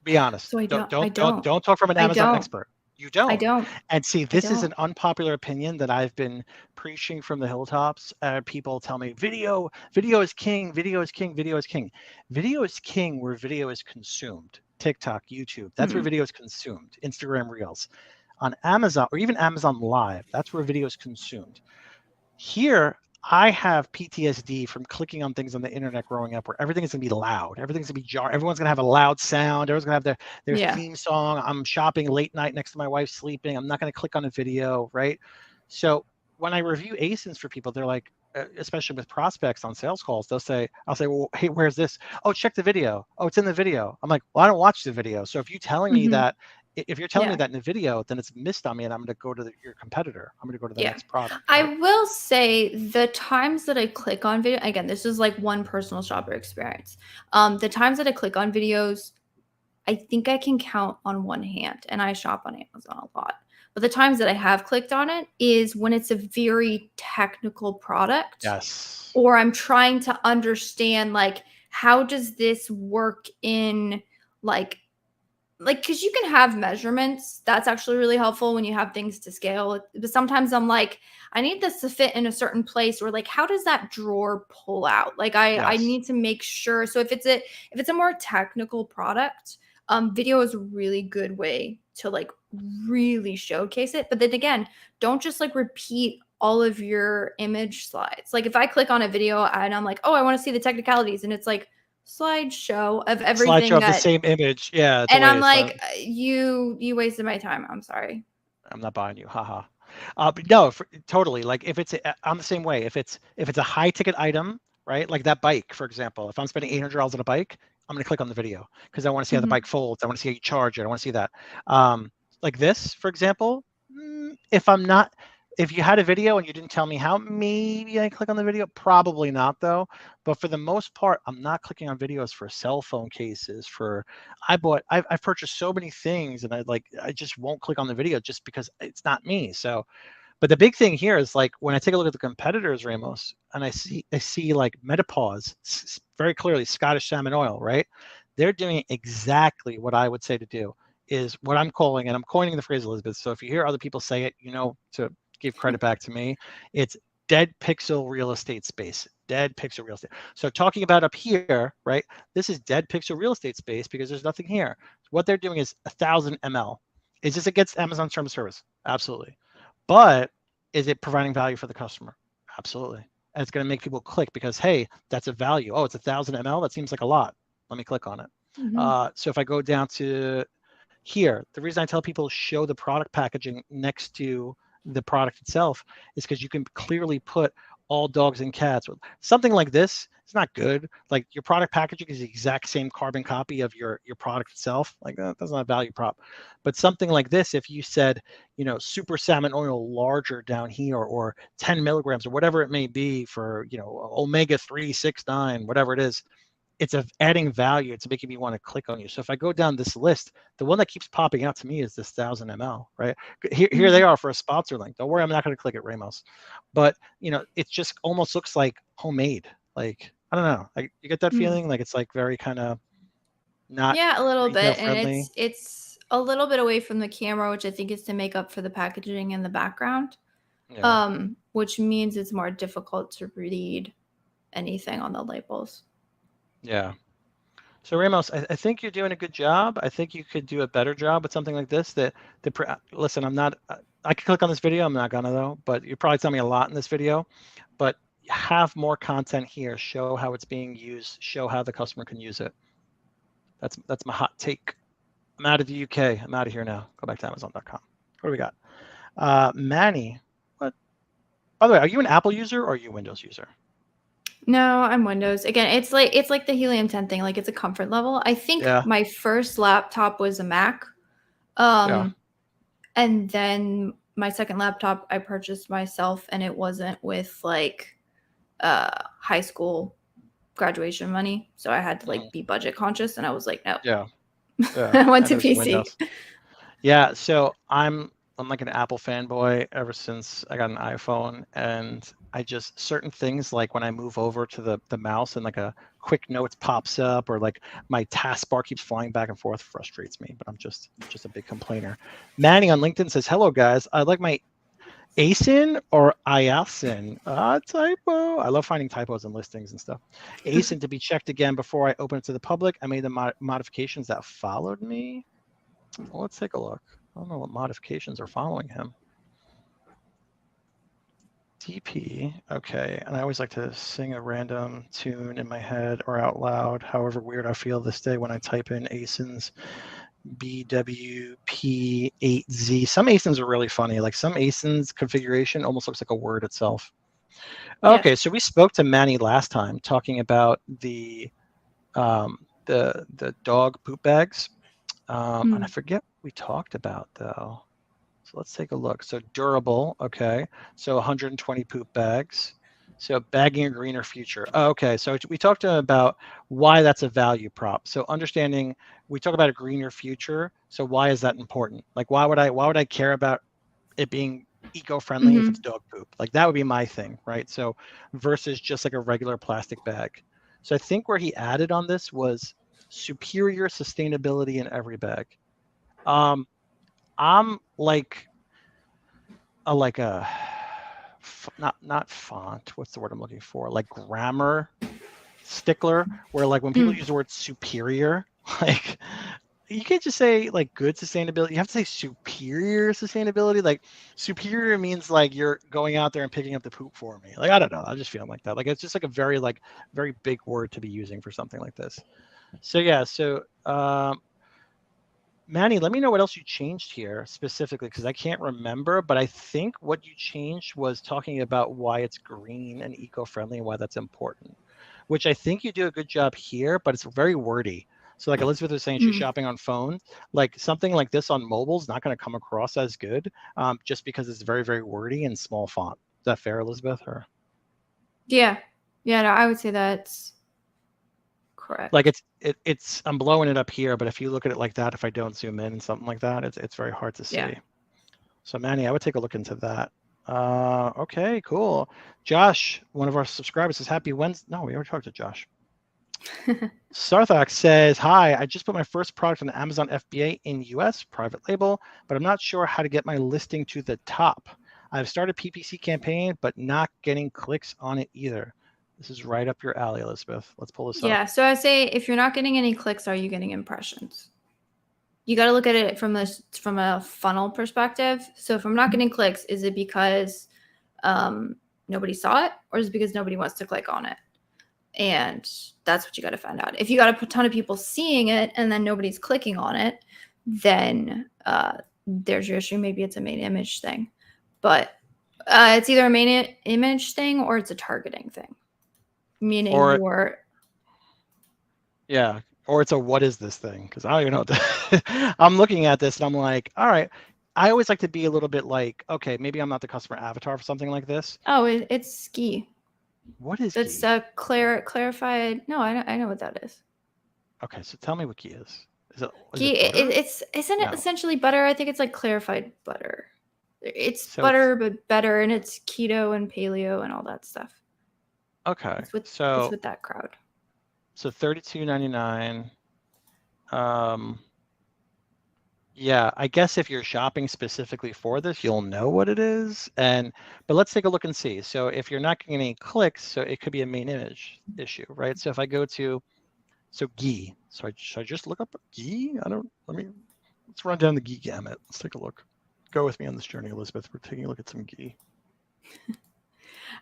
Be honest. So I don't. Don't talk from an I Amazon don't. expert. You I don't. don't. And see, I this is don't. an unpopular opinion that I've been preaching from the hilltops. People tell me video is king, video is king, video is king. Video is king where video is consumed. TikTok, YouTube, that's where video is consumed. Instagram Reels. On Amazon, or even Amazon Live, that's where video is consumed. Here, I have PTSD from clicking on things on the internet growing up where everything is going to be loud. Everything's going to be jar. Everyone's going to have a loud sound. Everyone's going to have their theme song. I'm shopping late night next to my wife sleeping. I'm not going to click on a video, right? So when I review ASINs for people, they're like, especially with prospects on sales calls, I'll say, well, hey, where's this? Oh, check the video. Oh, it's in the video. I'm like, well, I don't watch the video. So if you're telling me that, if you're telling me that in the video, then it's missed on me, and I'm going to go to your competitor. I'm going to go to the next product. Right? I will say the times that I click on video, again, this is like one personal shopper experience. The times that I click on videos, I think I can count on one hand, and I shop on Amazon a lot. But the times that I have clicked on it is when it's a very technical product. Yes. Or I'm trying to understand, like, how does this work in like, because you can have measurements. That's actually really helpful when you have things to scale. But sometimes I'm like, I need this to fit in a certain place, or like, how does that drawer pull out? Like, I need to make sure. So if it's a more technical product, video is a really good way to like really showcase it. But then again, don't just like repeat all of your image slides. Like, if I click on a video and I'm like, oh, I want to see the technicalities, and it's like slideshow of everything slideshow of the same image. Yeah, it's a and I'm waste. like, you wasted my time. I'm sorry. I'm not buying you. Haha. But no, totally. Like if it's, I'm the same way. If it's a high ticket item, right? Like that bike, for example. If I'm spending $800 on a bike, I'm going to click on the video because I want to see how the bike folds. I want to see how you charge it. I want to see that. Like this, for example. If you had a video and you didn't tell me how, maybe I click on the video. Probably not though. But for the most part, I'm not clicking on videos for cell phone cases. I've purchased so many things, and I just won't click on the video just because it's not me. So, but the big thing here is like when I take a look at the competitors, Ramos, and I see like Menopause, very clearly Scottish salmon oil, right? They're doing exactly what I would say to do, is what I'm calling, and I'm coining the phrase, Elizabeth. So if you hear other people say it, to give credit back to me, it's dead pixel real estate space. Dead pixel real estate. So talking about up here, right? This is dead pixel real estate space because there's nothing here. What they're doing is 1,000 ml. Is this against Amazon's term of service? Absolutely. But is it providing value for the customer? Absolutely. And it's going to make people click because, hey, that's a value. Oh, it's 1,000 ml. That seems like a lot. Let me click on it. So if I go down to here, the reason I tell people show the product packaging next to the product itself is because you can clearly put all dogs and cats. Something like this, it's not good. Like your product packaging is the exact same carbon copy of your product itself. Like that's not a value prop. But something like this, if you said, super salmon oil larger down here, or 10 milligrams or whatever it may be for, omega-3, 6, 9, whatever it is, it's adding value. It's making me want to click on you. So if I go down this list, the one that keeps popping out to me is this 1,000 ml, right? Here they are for a sponsor link. Don't worry, I'm not going to click it, Ramos. But it just almost looks like homemade. Like, I don't know. Like, you get that feeling? Like it's like very kind of not a little bit, friendly. and it's a little bit away from the camera, which I think is to make up for the packaging in the background. Yeah. Which means it's more difficult to read anything on the labels. Yeah. So Ramos, I think you're doing a good job. I think you could do a better job with something like this. Listen, I'm not. I could click on this video. I'm not gonna though. But you're probably telling me a lot in this video. But have more content here. Show how it's being used. Show how the customer can use it. That's my hot take. I'm out of the UK. I'm out of here now. Go back to Amazon.com. What do we got? Manny. What? By the way, are you an Apple user or are you a Windows user? No, I'm Windows. Again, it's like the Helium-10 thing. Like it's a comfort level. I think my first laptop was a Mac. And then my second laptop I purchased myself, and it wasn't with like high school graduation money. So I had to be budget conscious, and I was like, no. Yeah. I went to PC. Windows. Yeah, so I'm like an Apple fanboy ever since I got an iPhone, and I just, certain things, like when I move over to the mouse and like a quick notes pops up, or like my taskbar keeps flying back and forth, frustrates me, but I'm just a big complainer. Manny on LinkedIn says, hello guys, I'd like my ASIN or ASIN, typo. I love finding typos in listings and stuff. ASIN to be checked again before I open it to the public. I made the modifications that followed me. Well, let's take a look. I don't know what modifications are following him. DP, okay. And I always like to sing a random tune in my head or out loud, however weird I feel this day when I type in ASINs BWP8Z. Some ASINs are really funny. Like some ASINs configuration almost looks like a word itself. Okay, yeah. So we spoke to Manny last time talking about the dog poop bags. And I forget what we talked about though. So let's take a look. So durable, okay. So 120 poop bags. So bagging a greener future. Oh, okay, so we talked to him about why that's a value prop. So understanding, we talk about a greener future. So why is that important? Like why would I care about it being eco-friendly if it's dog poop? Like that would be my thing, right? So versus just like a regular plastic bag. So I think where he added on this was superior sustainability in every bag. I'm like a not font. What's the word I'm looking for? Like grammar stickler, where like when people use the word superior, like you can't just say like good sustainability. You have to say superior sustainability. Like superior means like you're going out there and picking up the poop for me. Like I don't know. I just feel like that. Like it's just like a very big word to be using for something like this. So yeah. So Manny, let me know what else you changed here specifically because I can't remember. But I think what you changed was talking about why it's green and eco-friendly and why that's important, which I think you do a good job here. But it's very wordy. So like Elizabeth was saying, she's shopping on phone. Like something like this on mobile is not going to come across as good, just because it's very, very wordy and small font. Is that fair, Elizabeth? Or Yeah. Yeah, no, I would say that's correct. like it's I'm blowing it up here, but if you look at it like that, if I don't zoom in and something like that, it's very hard to see. Yeah. So Manny, I would take a look into that. Okay, cool. Josh, one of our subscribers, says happy Wednesday. No, we already talked to Josh. Sarthak says, hi, I just put my first product on Amazon FBA in US, private label, but I'm not sure how to get my listing to the top. I've started PPC campaign, but not getting clicks on it either. This is right up your alley, Elizabeth. Let's pull this up. Yeah, so I say if you're not getting any clicks, are you getting impressions? You got to look at it from a funnel perspective. So if I'm not getting clicks, is it because nobody saw it, or is it because nobody wants to click on it? And that's what you got to find out. If you got a ton of people seeing it and then nobody's clicking on it, then there's your issue. Maybe it's a main image thing, but it's either a main image thing or it's a targeting thing, meaning yeah, or it's a what is this thing? Because I don't even know what I'm looking at this and I'm like, all right. I always like to be a little bit like, okay, maybe I'm not the customer avatar for something like this. Oh, it's Ghee. What is It's Ghee? clarified. No, I know what that is. Okay, so tell me what Ghee is. Ghee, isn't it essentially butter? I think it's like clarified butter. It's butter, but better, and it's keto and paleo and all that stuff. Okay, it's with that crowd. So $32.99. Yeah, I guess if you're shopping specifically for this, you'll know what it is. But let's take a look and see. So if you're not getting any clicks, so it could be a main image issue, right? So if I go to, Ghee. So should I just look up Ghee? Let's run down the Ghee gamut. Let's take a look. Go with me on this journey, Elizabeth. We're taking a look at some Ghee.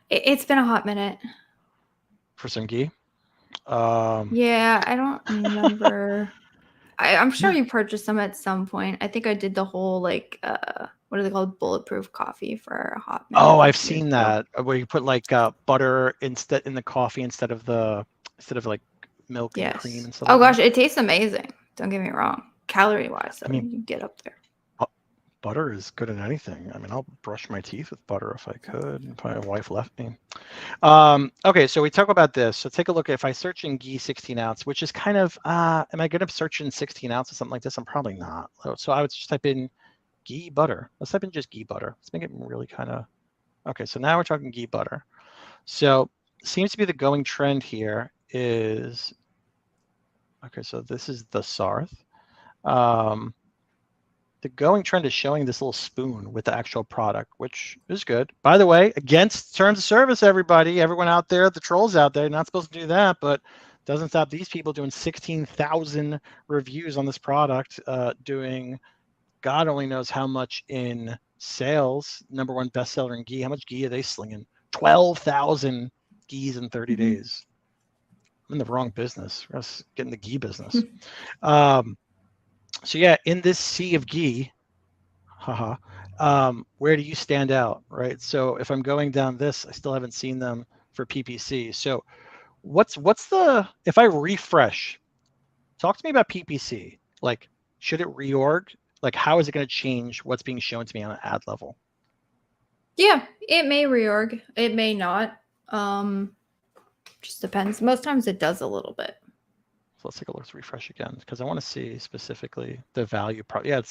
It's been a hot minute. For some Ghee? Yeah, I don't remember. I'm sure you purchased some at some point. I think I did the whole like what are they called, bulletproof coffee for a hot minute. Oh, I've seen that where you put like butter in the coffee instead of like milk and cream and stuff. Oh gosh, it tastes amazing. Don't get me wrong. Calorie wise, so you can get up there. Butter is good in anything. I mean, I'll brush my teeth with butter if I could, if my wife left me. Okay, so we talk about this. So take a look. If I search in Ghee 16 ounce, which is kind of, am I going to search in 16 ounce or something like this? I'm probably not. So I would just type in Ghee butter. Let's type in just Ghee butter. Let's make it really kind of, okay, so now we're talking Ghee butter. So seems to be the going trend here is, okay, so this is the Sarth. The going trend is showing this little spoon with the actual product, which is good. By the way, against terms of service, everyone out there, the trolls out there, not supposed to do that, but doesn't stop these people doing 16,000 reviews on this product, doing God only knows how much in sales, #1 bestseller in Ghee. How much Ghee are they slinging? 12,000 Ghees in 30 days. I'm in the wrong business. We're getting the Ghee business. So yeah, in this sea of Ghee, where do you stand out, right? So if I'm going down this, I still haven't seen them for PPC. So what's the, if I refresh, talk to me about PPC. Like, should it reorg? Like, how is it going to change what's being shown to me on an ad level? Yeah, it may reorg. It may not. Just depends. Most times it does a little bit. So let's take a look. Let's refresh again because I want to see specifically the value. Yeah, I'm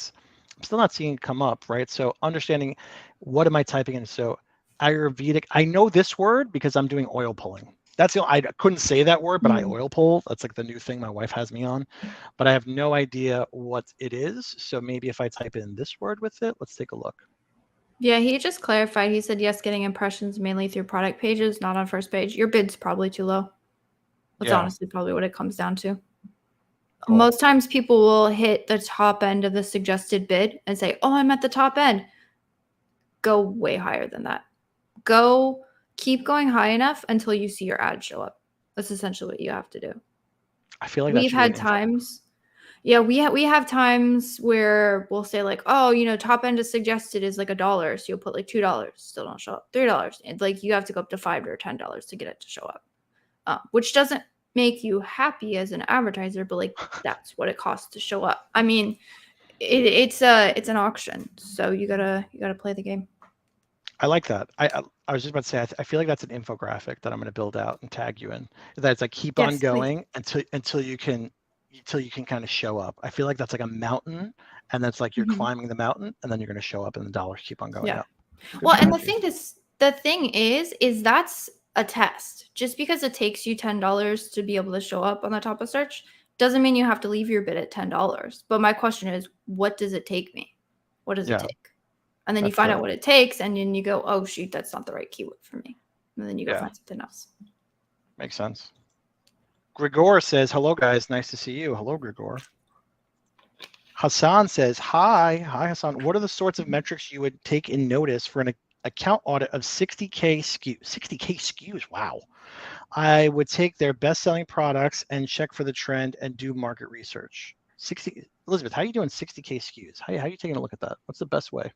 still not seeing it come up, right? So understanding what am I typing in? So Ayurvedic, I know this word because I'm doing oil pulling. I couldn't say that word, but I oil pull. That's like the new thing my wife has me on, but I have no idea what it is. So maybe if I type in this word with it, let's take a look. Yeah, he just clarified. He said, yes, getting impressions mainly through product pages, not on first page. Your bid's probably too low. That's honestly probably what it comes down to. Cool. Most times people will hit the top end of the suggested bid and say, oh, I'm at the top end. Go way higher than that. Keep going high enough until you see your ad show up. That's essentially what you have to do. I feel like We've had times. Yeah, we have times where we'll say like, oh, top end is suggested is like $1, so you'll put like $2, still don't show up. $3, and like you have to go up to $5 or $10 to get it to show up, which doesn't make you happy as an advertiser, but like that's what it costs to show up. I mean, it's an auction, so you gotta play the game. I like that. I was just about to say, I feel like that's an infographic that I'm going to build out and tag you in. That's like keep on going until you can kind of show up. I feel like that's like a mountain, and that's like you're climbing the mountain, and then you're going to show up, and the dollars keep on going up. Well, and the thing is that's a test. Just because it takes you $10 to be able to show up on the top of search doesn't mean you have to leave your bid at $10. But my question is, what does it take me? What does it take? And then you find out what it takes, and then you go, oh, shoot, that's not the right keyword for me. And then you go find something else. Makes sense. Grigor says, hello, guys. Nice to see you. Hello, Grigor. Hassan says, hi. Hi, Hassan. What are the sorts of metrics you would take in notice for an account audit of 60K SKUs? 60K SKUs, wow. I would take their best-selling products and check for the trend and do market research. Elizabeth, how are you doing 60K SKUs? How are you taking a look at that? What's the best way?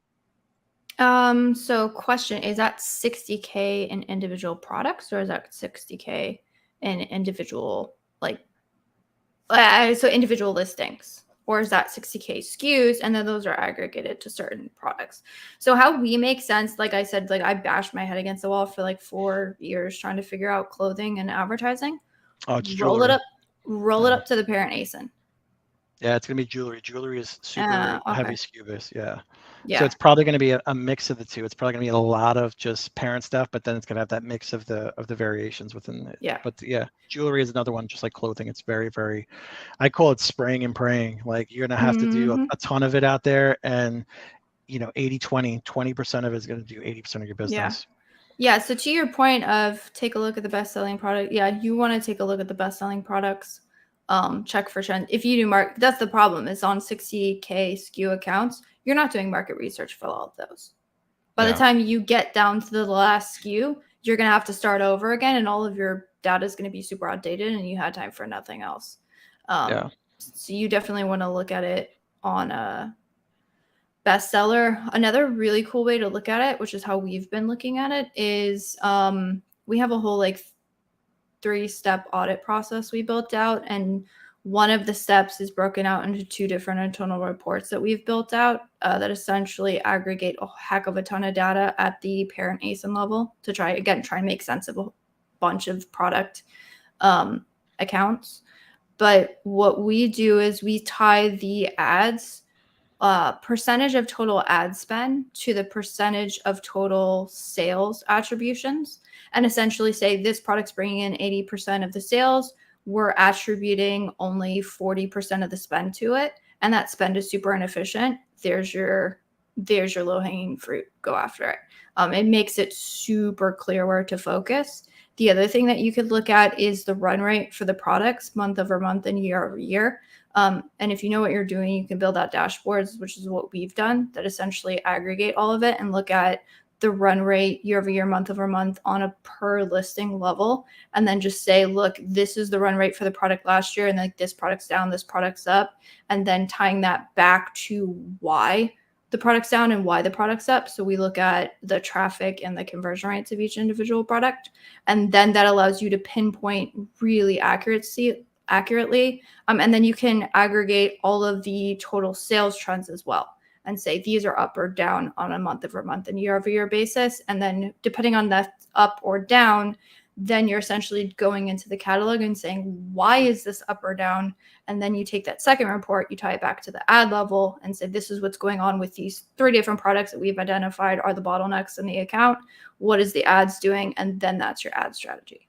So question, is that 60K in individual products, or is that 60K in individual, so individual listings, or is that 60K SKUs and then those are aggregated to certain products? So how we make sense, like I said, like I bashed my head against the wall for like 4 years trying to figure out clothing and advertising. Roll it up to the parent ASIN. Yeah, it's gonna be jewelry. Jewelry is super heavy SKU base. Yeah. So it's probably going to be a mix of the two. It's probably going to be a lot of just parent stuff, but then it's going to have that mix of the variations within it. Yeah. But jewelry is another one, just like clothing. It's very, very, I call it spraying and praying. Like you're going to have to do a ton of it out there, and 80-20, 20% of it is going to do 80% of your business. Yeah. So to your point of take a look at the best selling product. Yeah. You want to take a look at the best selling products. Check for trend. If you do that's the problem. It's on 60K SKU accounts. You're not doing market research for all of those. By the time you get down to the last SKU, you're going to have to start over again, and all of your data is going to be super outdated, and you had time for nothing else. So you definitely want to look at it on a bestseller. Another really cool way to look at it, which is how we've been looking at it, is we have a whole 3-step audit process we built out, and one of the steps is broken out into 2 different internal reports that we've built out that essentially aggregate a heck of a ton of data at the parent ASIN level to try and make sense of a bunch of product accounts. But what we do is we tie the ads percentage of total ad spend to the percentage of total sales attributions, and essentially say this product's bringing in 80% of the sales. We're attributing only 40% of the spend to it, and that spend is super inefficient. There's your low-hanging fruit. Go after it. It makes it super clear where to focus. The other thing that you could look at is the run rate for the products month over month and year over year. And if you know what you're doing, you can build out dashboards, which is what we've done, that essentially aggregate all of it and look at the run rate year over year, month over month on a per listing level, and then just say, look, this is the run rate for the product last year, and like this product's down, this product's up, and then tying that back to why the product's down and why the product's up. So we look at the traffic and the conversion rates of each individual product, and then that allows you to pinpoint really accurately, and then you can aggregate all of the total sales trends as well and say these are up or down on a month over month and year over year basis. And then depending on that up or down, then you're essentially going into the catalog and saying, why is this up or down? And then you take that second report, you tie it back to the ad level and say, this is what's going on with these 3 different products that we've identified are the bottlenecks in the account. What is the ads doing? And then that's your ad strategy.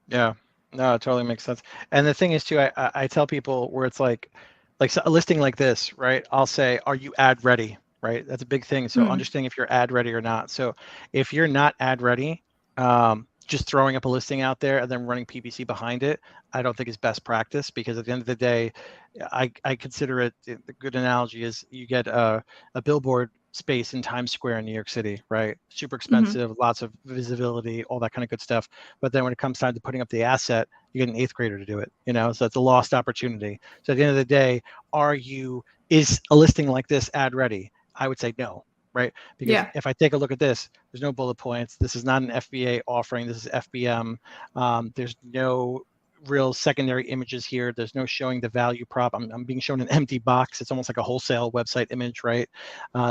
Yeah, no, it totally makes sense. And the thing is too, I tell people where it's like a listing like this, right? I'll say, are you ad ready? Right? That's a big thing. So understanding if you're ad ready or not. So if you're not ad ready, just throwing up a listing out there and then running PPC behind it, I don't think is best practice, because at the end of the day, I consider it, the good analogy is you get a billboard space in Times Square in New York City, right? Super expensive, lots of visibility, all that kind of good stuff. But then when it comes time to putting up the asset, you get an 8th grader to do it, so it's a lost opportunity. So at the end of the day, is a listing like this ad ready? I would say no, right? Because if I take a look at this, there's no bullet points. This is not an FBA offering. This is FBM. There's no real secondary images here. There's no showing the value prop. I'm being shown an empty box. It's almost like a wholesale website image, right?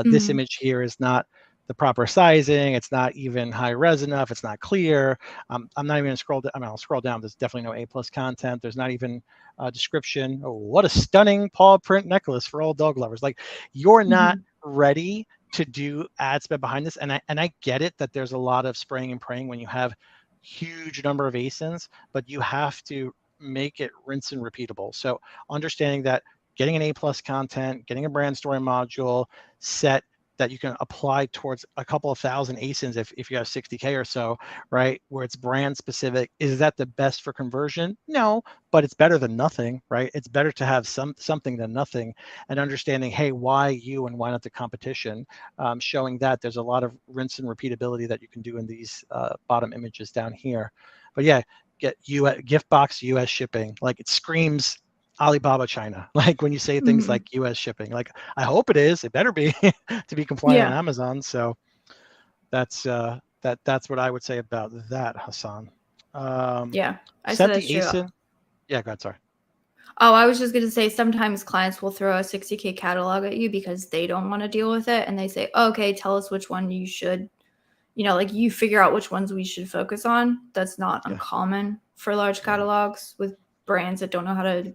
This image here is not the proper sizing. It's not even high res enough. It's not clear. I'm not even gonna scroll down. I'll scroll down. There's definitely no A+ content. There's not even a description. Oh, what a stunning paw print necklace for all dog lovers. Like, you're not ready to do ad spend behind this. And I get it that there's a lot of spraying and praying when you have huge number of ASINs, but you have to make it rinse and repeatable. So understanding that getting an A+ content, getting a brand story module set that you can apply towards a couple of thousand ASINs if you have 60K or so, right? Where it's brand specific. Is that the best for conversion? No, but it's better than nothing, right? It's better to have something than nothing. And understanding, hey, why you and why not the competition? Showing that there's a lot of rinse and repeatability that you can do in these bottom images down here. But yeah, get gift box US shipping. Like, it screams Alibaba China. Like, when you say things like US shipping, like, I hope it is. It better be to be compliant on Amazon. So that's what I would say about that, Hassan. I said Sent that's the true. ASIN. Yeah, go ahead. Sorry. Oh, I was just going to say, sometimes clients will throw a 60K catalog at you because they don't want to deal with it. And they say, okay, tell us which one you should, like, you figure out which ones we should focus on. That's not uncommon for large catalogs with brands that don't know how to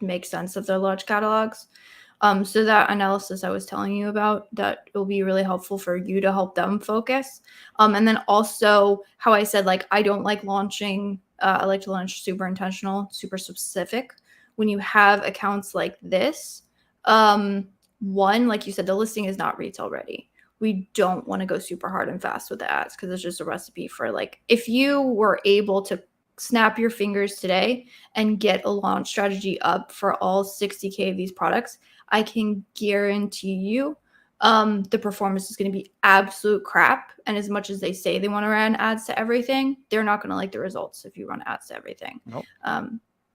make sense of their large catalogs. So that analysis I was telling you about, that will be really helpful for you to help them focus. And then also how I said, like, I don't like launching, I like to launch super intentional, super specific. When you have accounts like this, one, like you said, the listing is not retail ready. We don't want to go super hard and fast with the ads, because it's just a recipe for, like, if you were able to snap your fingers today and get a launch strategy up for all 60K of these products, I can guarantee you the performance is going to be absolute crap. And as much as they say they want to run ads to everything, they're not going to like the results if you run ads to everything. Nope.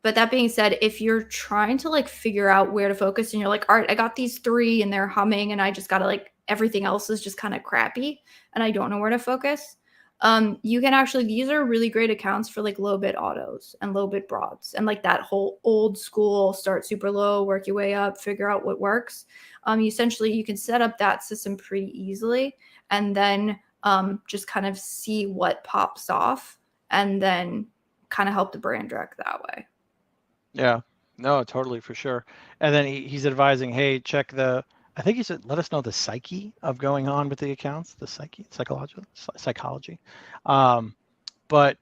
But that being said, if you're trying to, like, figure out where to focus and you're like, all right, I got these 3 and they're humming and I just got to, like, everything else is just kind of crappy and I don't know where to focus, you can actually, these are really great accounts for, like, low bid autos and low bid broads and, like, that whole old school, start super low, work your way up, figure out what works. Essentially, you can set up that system pretty easily and then just kind of see what pops off and then kind of help the brand direct that way. Yeah, no, totally, for sure. And then he's advising, hey, check I think he said, let us know the psyche of going on with the accounts, the psychology. But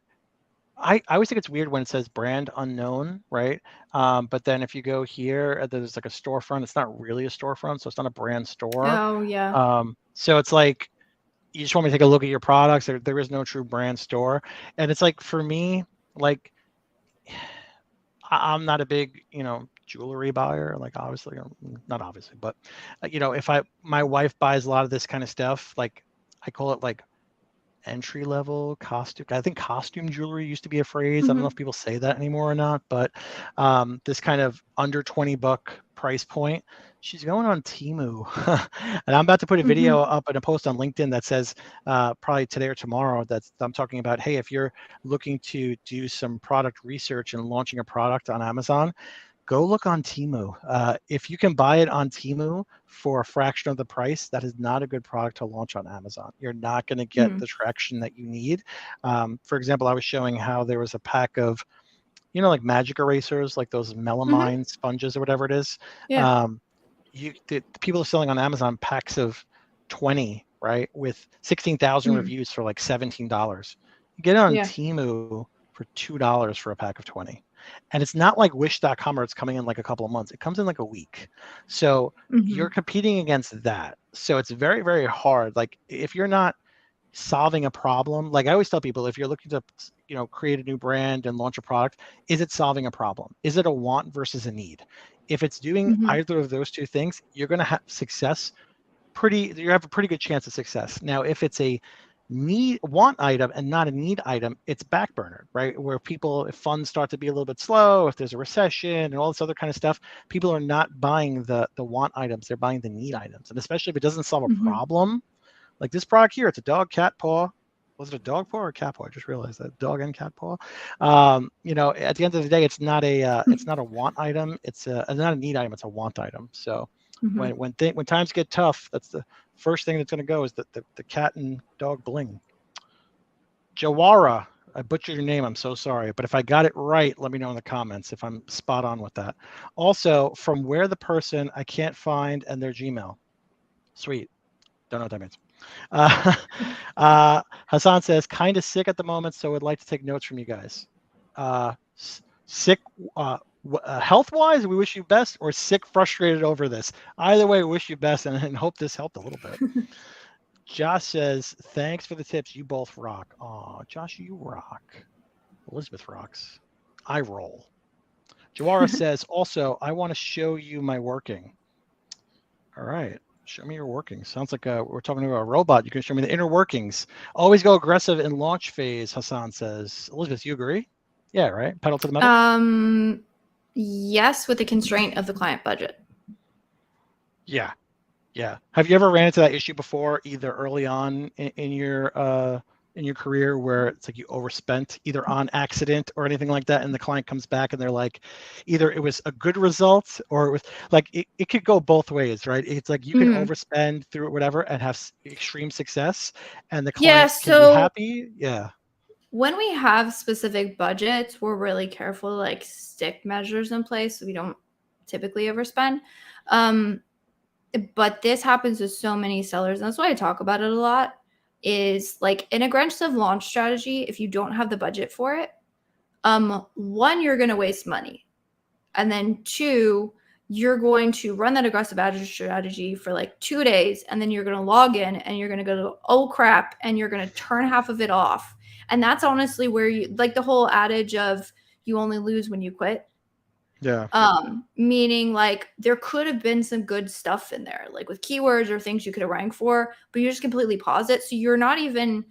I always think it's weird when it says brand unknown, right? But then if you go here, there's like a storefront. It's not really a storefront, so it's not a brand store. Oh, yeah. So it's like, you just want me to take a look at your products. There is no true brand store. And it's like, for me, like, I'm not a big, jewelry buyer, like, obviously, or not obviously, but if my wife buys a lot of this kind of stuff, like, I call it like entry level costume. I think costume jewelry used to be a phrase. I don't know if people say that anymore or not, but this kind of under $20 price point, she's going on Temu. And I'm about to put a video up and a post on LinkedIn that says probably today or tomorrow, that I'm talking about, hey, if you're looking to do some product research and launching a product on Amazon, go look on Temu. If you can buy it on Temu for a fraction of the price, that is not a good product to launch on Amazon. You're not going to get the traction that you need. For example, I was showing how there was a pack of, like magic erasers, like those melamine sponges or whatever it is. Yeah. The people are selling on Amazon packs of 20, right, with 16,000 reviews for like $17. You get it on Temu for $2 for a pack of 20. And it's not like wish.com, or it's coming in like a couple of months. It comes in like a week. So you're competing against that. So it's very, very hard. Like, if you're not solving a problem. Like I always tell people, if you're looking to, create a new brand and launch a product, is it solving a problem? Is it a want versus a need? If it's doing either of those two things, you're going to have success. You have a pretty good chance of success. Now, if it's a want item and not a need item, it's backburnered, right? Where if funds start to be a little bit slow, if there's a recession and all this other kind of stuff, people are not buying the want items, they're buying the need items. And especially if it doesn't solve a problem, like this product here, it's a dog cat paw. Was it a dog paw or a cat paw? I just realized that, dog and cat paw. At the end of the day, it's not a want item. It's not a need item. It's a want item. So when times get tough, that's the first thing that's going to go is the cat and dog bling. Jawara, I butchered your name. I'm so sorry. But if I got it right, let me know in the comments if I'm spot on with that. Also, from where the person I can't find and their Gmail. Sweet. Don't know what that means. Hassan says, kind of sick at the moment, so would like to take notes from you guys. Sick health-wise, we wish you best, or sick, frustrated over this. Either way, we wish you best and hope this helped a little bit. Josh says, thanks for the tips. You both rock. Oh, Josh, you rock. Elizabeth rocks. I roll. Jawara says, also, I want to show you my working. All right. Show me your workings. Sounds like we're talking to a robot. You can show me the inner workings. Always go aggressive in launch phase, Hassan says. Elizabeth, you agree? Yeah, right? Pedal to the metal? Yes, with the constraint of the client budget. Yeah. Have you ever ran into that issue before, either early on in your career, where it's like you overspent either on accident or anything like that, and the client comes back and they're like, either it was a good result or it was like it could go both ways, right? It's like you can overspend through whatever and have extreme success, and the client can be happy. Yeah. When we have specific budgets, we're really careful to like stick measures in place so we don't typically overspend. But this happens with so many sellers, and that's why I talk about it a lot, is like an aggressive launch strategy. If you don't have the budget for it, one, you're going to waste money. And then two, you're going to run that aggressive ad strategy for like 2 days, and then you're going to log in and you're going to go, oh crap, and you're going to turn half of it off. And that's honestly where you, like the whole adage of you only lose when you quit. Yeah. Meaning like there could have been some good stuff in there, like with keywords or things you could have ranked for, but you just completely pause it. So you're not even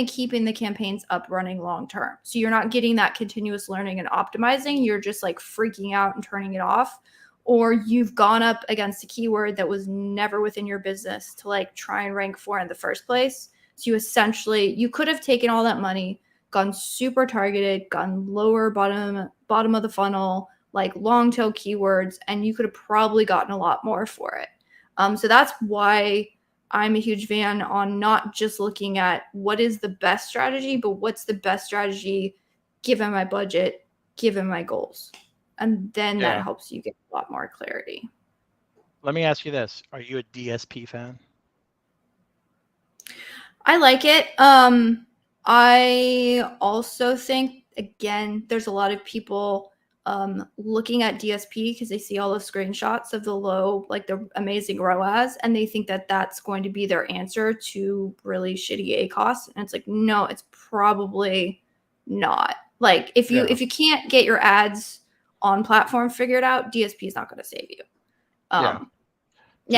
keeping the campaigns up running long term. So you're not getting that continuous learning and optimizing. You're just like freaking out and turning it off. Or you've gone up against a keyword that was never within your business to like try and rank for in the first place. So you could have taken all that money, gone super targeted, gone lower bottom of the funnel, like long tail keywords, and you could have probably gotten a lot more for it. So that's why I'm a huge fan on not just looking at what is the best strategy, but what's the best strategy given my budget, given my goals. And then that helps you get a lot more clarity. Let me ask you this. Are you a DSP fan? I like it. I also think, again, there's a lot of people looking at DSP because they see all the screenshots of the low, like the amazing ROAS, and they think that that's going to be their answer to really shitty ACoS. And it's like, no, it's probably not. Like if you can't get your ads on platform figured out, DSP is not going to save you. Now,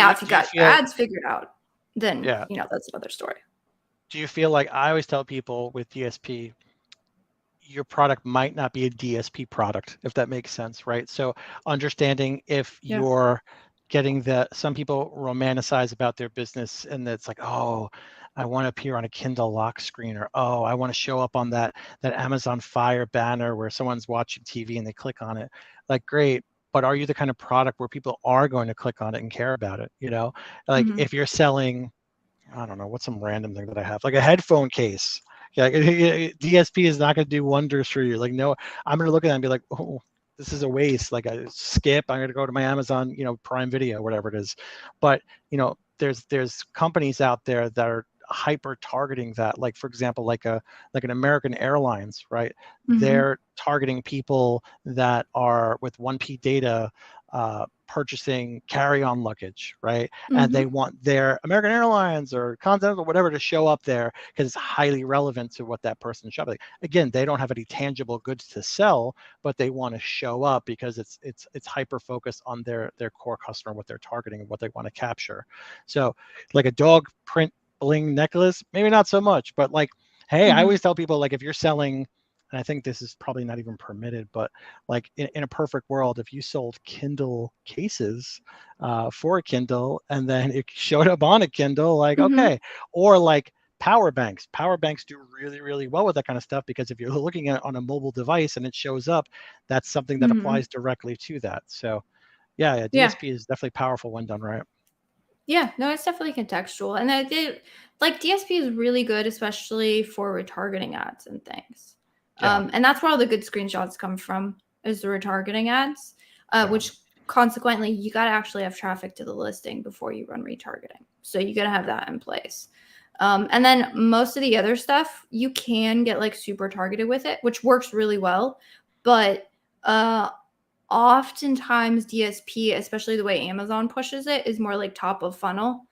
if you got your ads figured out, then that's another story. Do you feel like, I always tell people with DSP, your product might not be a DSP product, if that makes sense, right? So understanding if you're getting some people romanticize about their business and it's like, oh, I want to appear on a Kindle lock screen, or oh, I want to show up on that Amazon Fire banner where someone's watching TV and they click on it. Like, great, but are you the kind of product where people are going to click on it and care about it? Like if you're selling, I don't know, what's some random thing that I have, like a headphone case. Yeah, DSP is not going to do wonders for you. Like, no, I'm going to look at that and be like, oh, this is a waste. Like, I skip. I'm going to go to my Amazon, Prime Video, whatever it is. But there's companies out there that are hyper targeting that. Like, for example, like an American Airlines, right? They're targeting people that are with 1P data purchasing carry-on luggage, right? And Mm-hmm. they want their American Airlines or Continental or whatever to show up there because it's highly relevant to what that person's shopping. Again, they don't have any tangible goods to sell, but they want to show up because it's hyper focused on their core customer, what they're targeting and what they want to capture. So like a dog print bling necklace, maybe not so much, but like, hey, I always tell people, like, if you're selling, and I think this is probably not even permitted, but like in a perfect world, if you sold Kindle cases for a Kindle and then it showed up on a Kindle, like, okay, or like power banks. Power banks do really, really well with that kind of stuff because if you're looking at it on a mobile device and it shows up, that's something that applies directly to that. So yeah, DSP is definitely powerful when done right. Yeah, no, it's definitely contextual. And I did like DSP is really good, especially for retargeting ads and things. Yeah. And that's where all the good screenshots come from, is the retargeting ads, Yeah. which consequently you got to actually have traffic to the listing before you run retargeting. So you got to have that in place. And then most of the other stuff, you can get like super targeted with it, which works really well. But oftentimes DSP, especially the way Amazon pushes it, is more like top of funnel,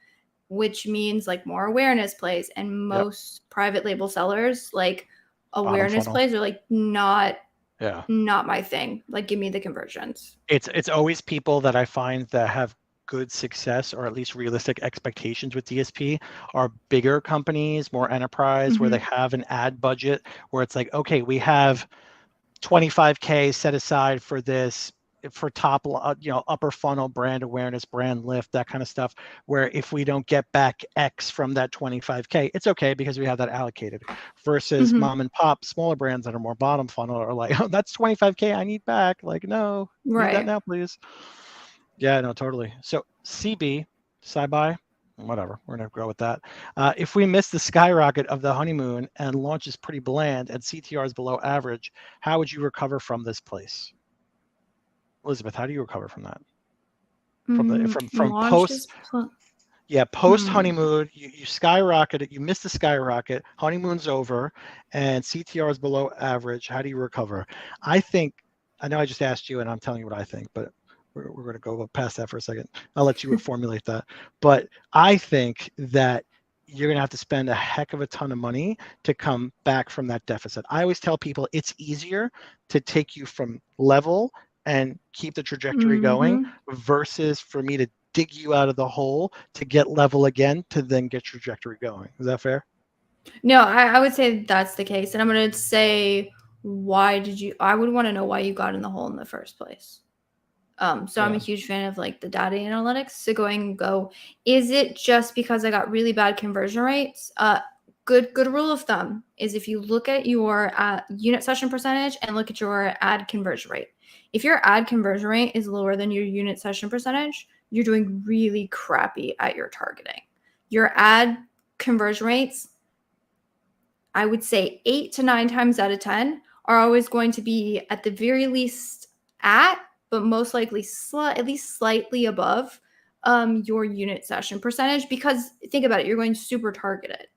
which means like more awareness plays. And most private label sellers, like awareness plays are like not my thing. Like, give me the conversions. It's always people that I find that have good success or at least realistic expectations with DSP are bigger companies, more enterprise, where they have an ad budget where it's like, okay, we have 25K set aside for this, for top, upper funnel brand awareness, brand lift, that kind of stuff, where if we don't get back X from that 25K, it's okay because we have that allocated, versus mom and pop smaller brands that are more bottom funnel are like, oh, that's 25K I need back. Like, no, need that now, please. Yeah, no, totally. So CB, sci-bi, whatever, we're gonna go with that. If we miss the skyrocket of the honeymoon and launch is pretty bland and CTR is below average, how would you recover from this place? Elizabeth, how do you recover from that? From post, post honeymoon, you skyrocket it, you miss the skyrocket, honeymoon's over, and CTR is below average. How do you recover? I know I just asked you and I'm telling you what I think, but we're going to go past that for a second. I'll let you formulate that. But I think that you're going to have to spend a heck of a ton of money to come back from that deficit. I always tell people it's easier to take you from level and keep the trajectory going versus for me to dig you out of the hole to get level again to then get trajectory going. Is that fair? No, I would say that's the case. And I'm going to say, I would want to know why you got in the hole in the first place. So I'm a huge fan of like the data analytics. So is it just because I got really bad conversion rates? Good rule of thumb is if you look at your unit session percentage and look at your ad conversion rate. If your ad conversion rate is lower than your unit session percentage, you're doing really crappy at your targeting. Your ad conversion rates, I would say 8 to 9 times out of 10 are always going to be at the very least but most likely at least slightly above your unit session percentage, because think about it, you're going super targeted.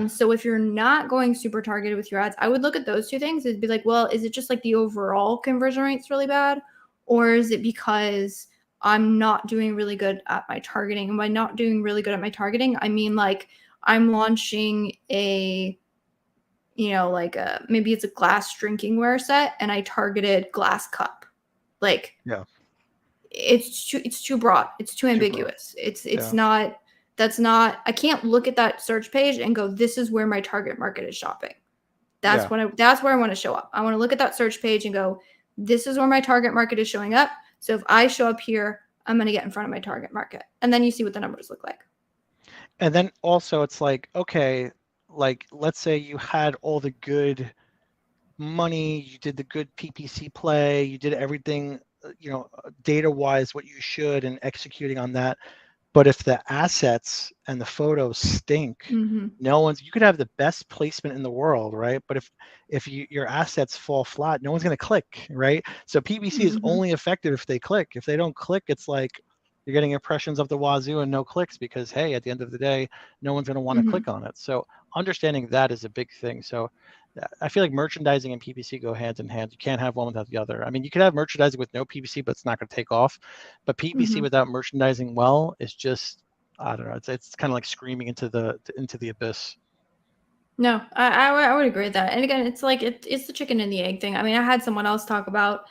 So if you're not going super targeted with your ads, I would look at those two things. It'd be like, well, is it just like the overall conversion rate's really bad? Or is it because I'm not doing really good at my targeting? And by not doing really good at my targeting, I mean like I'm launching maybe it's a glass drinkingware set and I targeted glass cup. Like, it's too broad. It's too ambiguous. It's not, I can't look at that search page and go, this is where my target market is shopping. That's where I want to show up. I want to look at that search page and go, this is where my target market is showing up. So if I show up here, I'm going to get in front of my target market. And then you see what the numbers look like. And then also it's like, okay, like let's say you had all the good money, you did the good PPC play, you did everything, data wise what you should and executing on that. But if the assets and the photos stink, you could have the best placement in the world, right? But if your assets fall flat, no one's going to click, right? So PPC is only effective if they click. If they don't click, it's like you're getting impressions of the wazoo and no clicks because, hey, at the end of the day, no one's going to want to click on it. So understanding that is a big thing. So I feel like merchandising and PPC go hand in hand. You can't have one without the other. I mean, you could have merchandising with no PPC, but it's not going to take off. But PPC without merchandising well is just, I don't know. It's kind of like screaming into the abyss. No, I would agree with that. And again, it's like it's the chicken and the egg thing. I mean, I had someone else talk about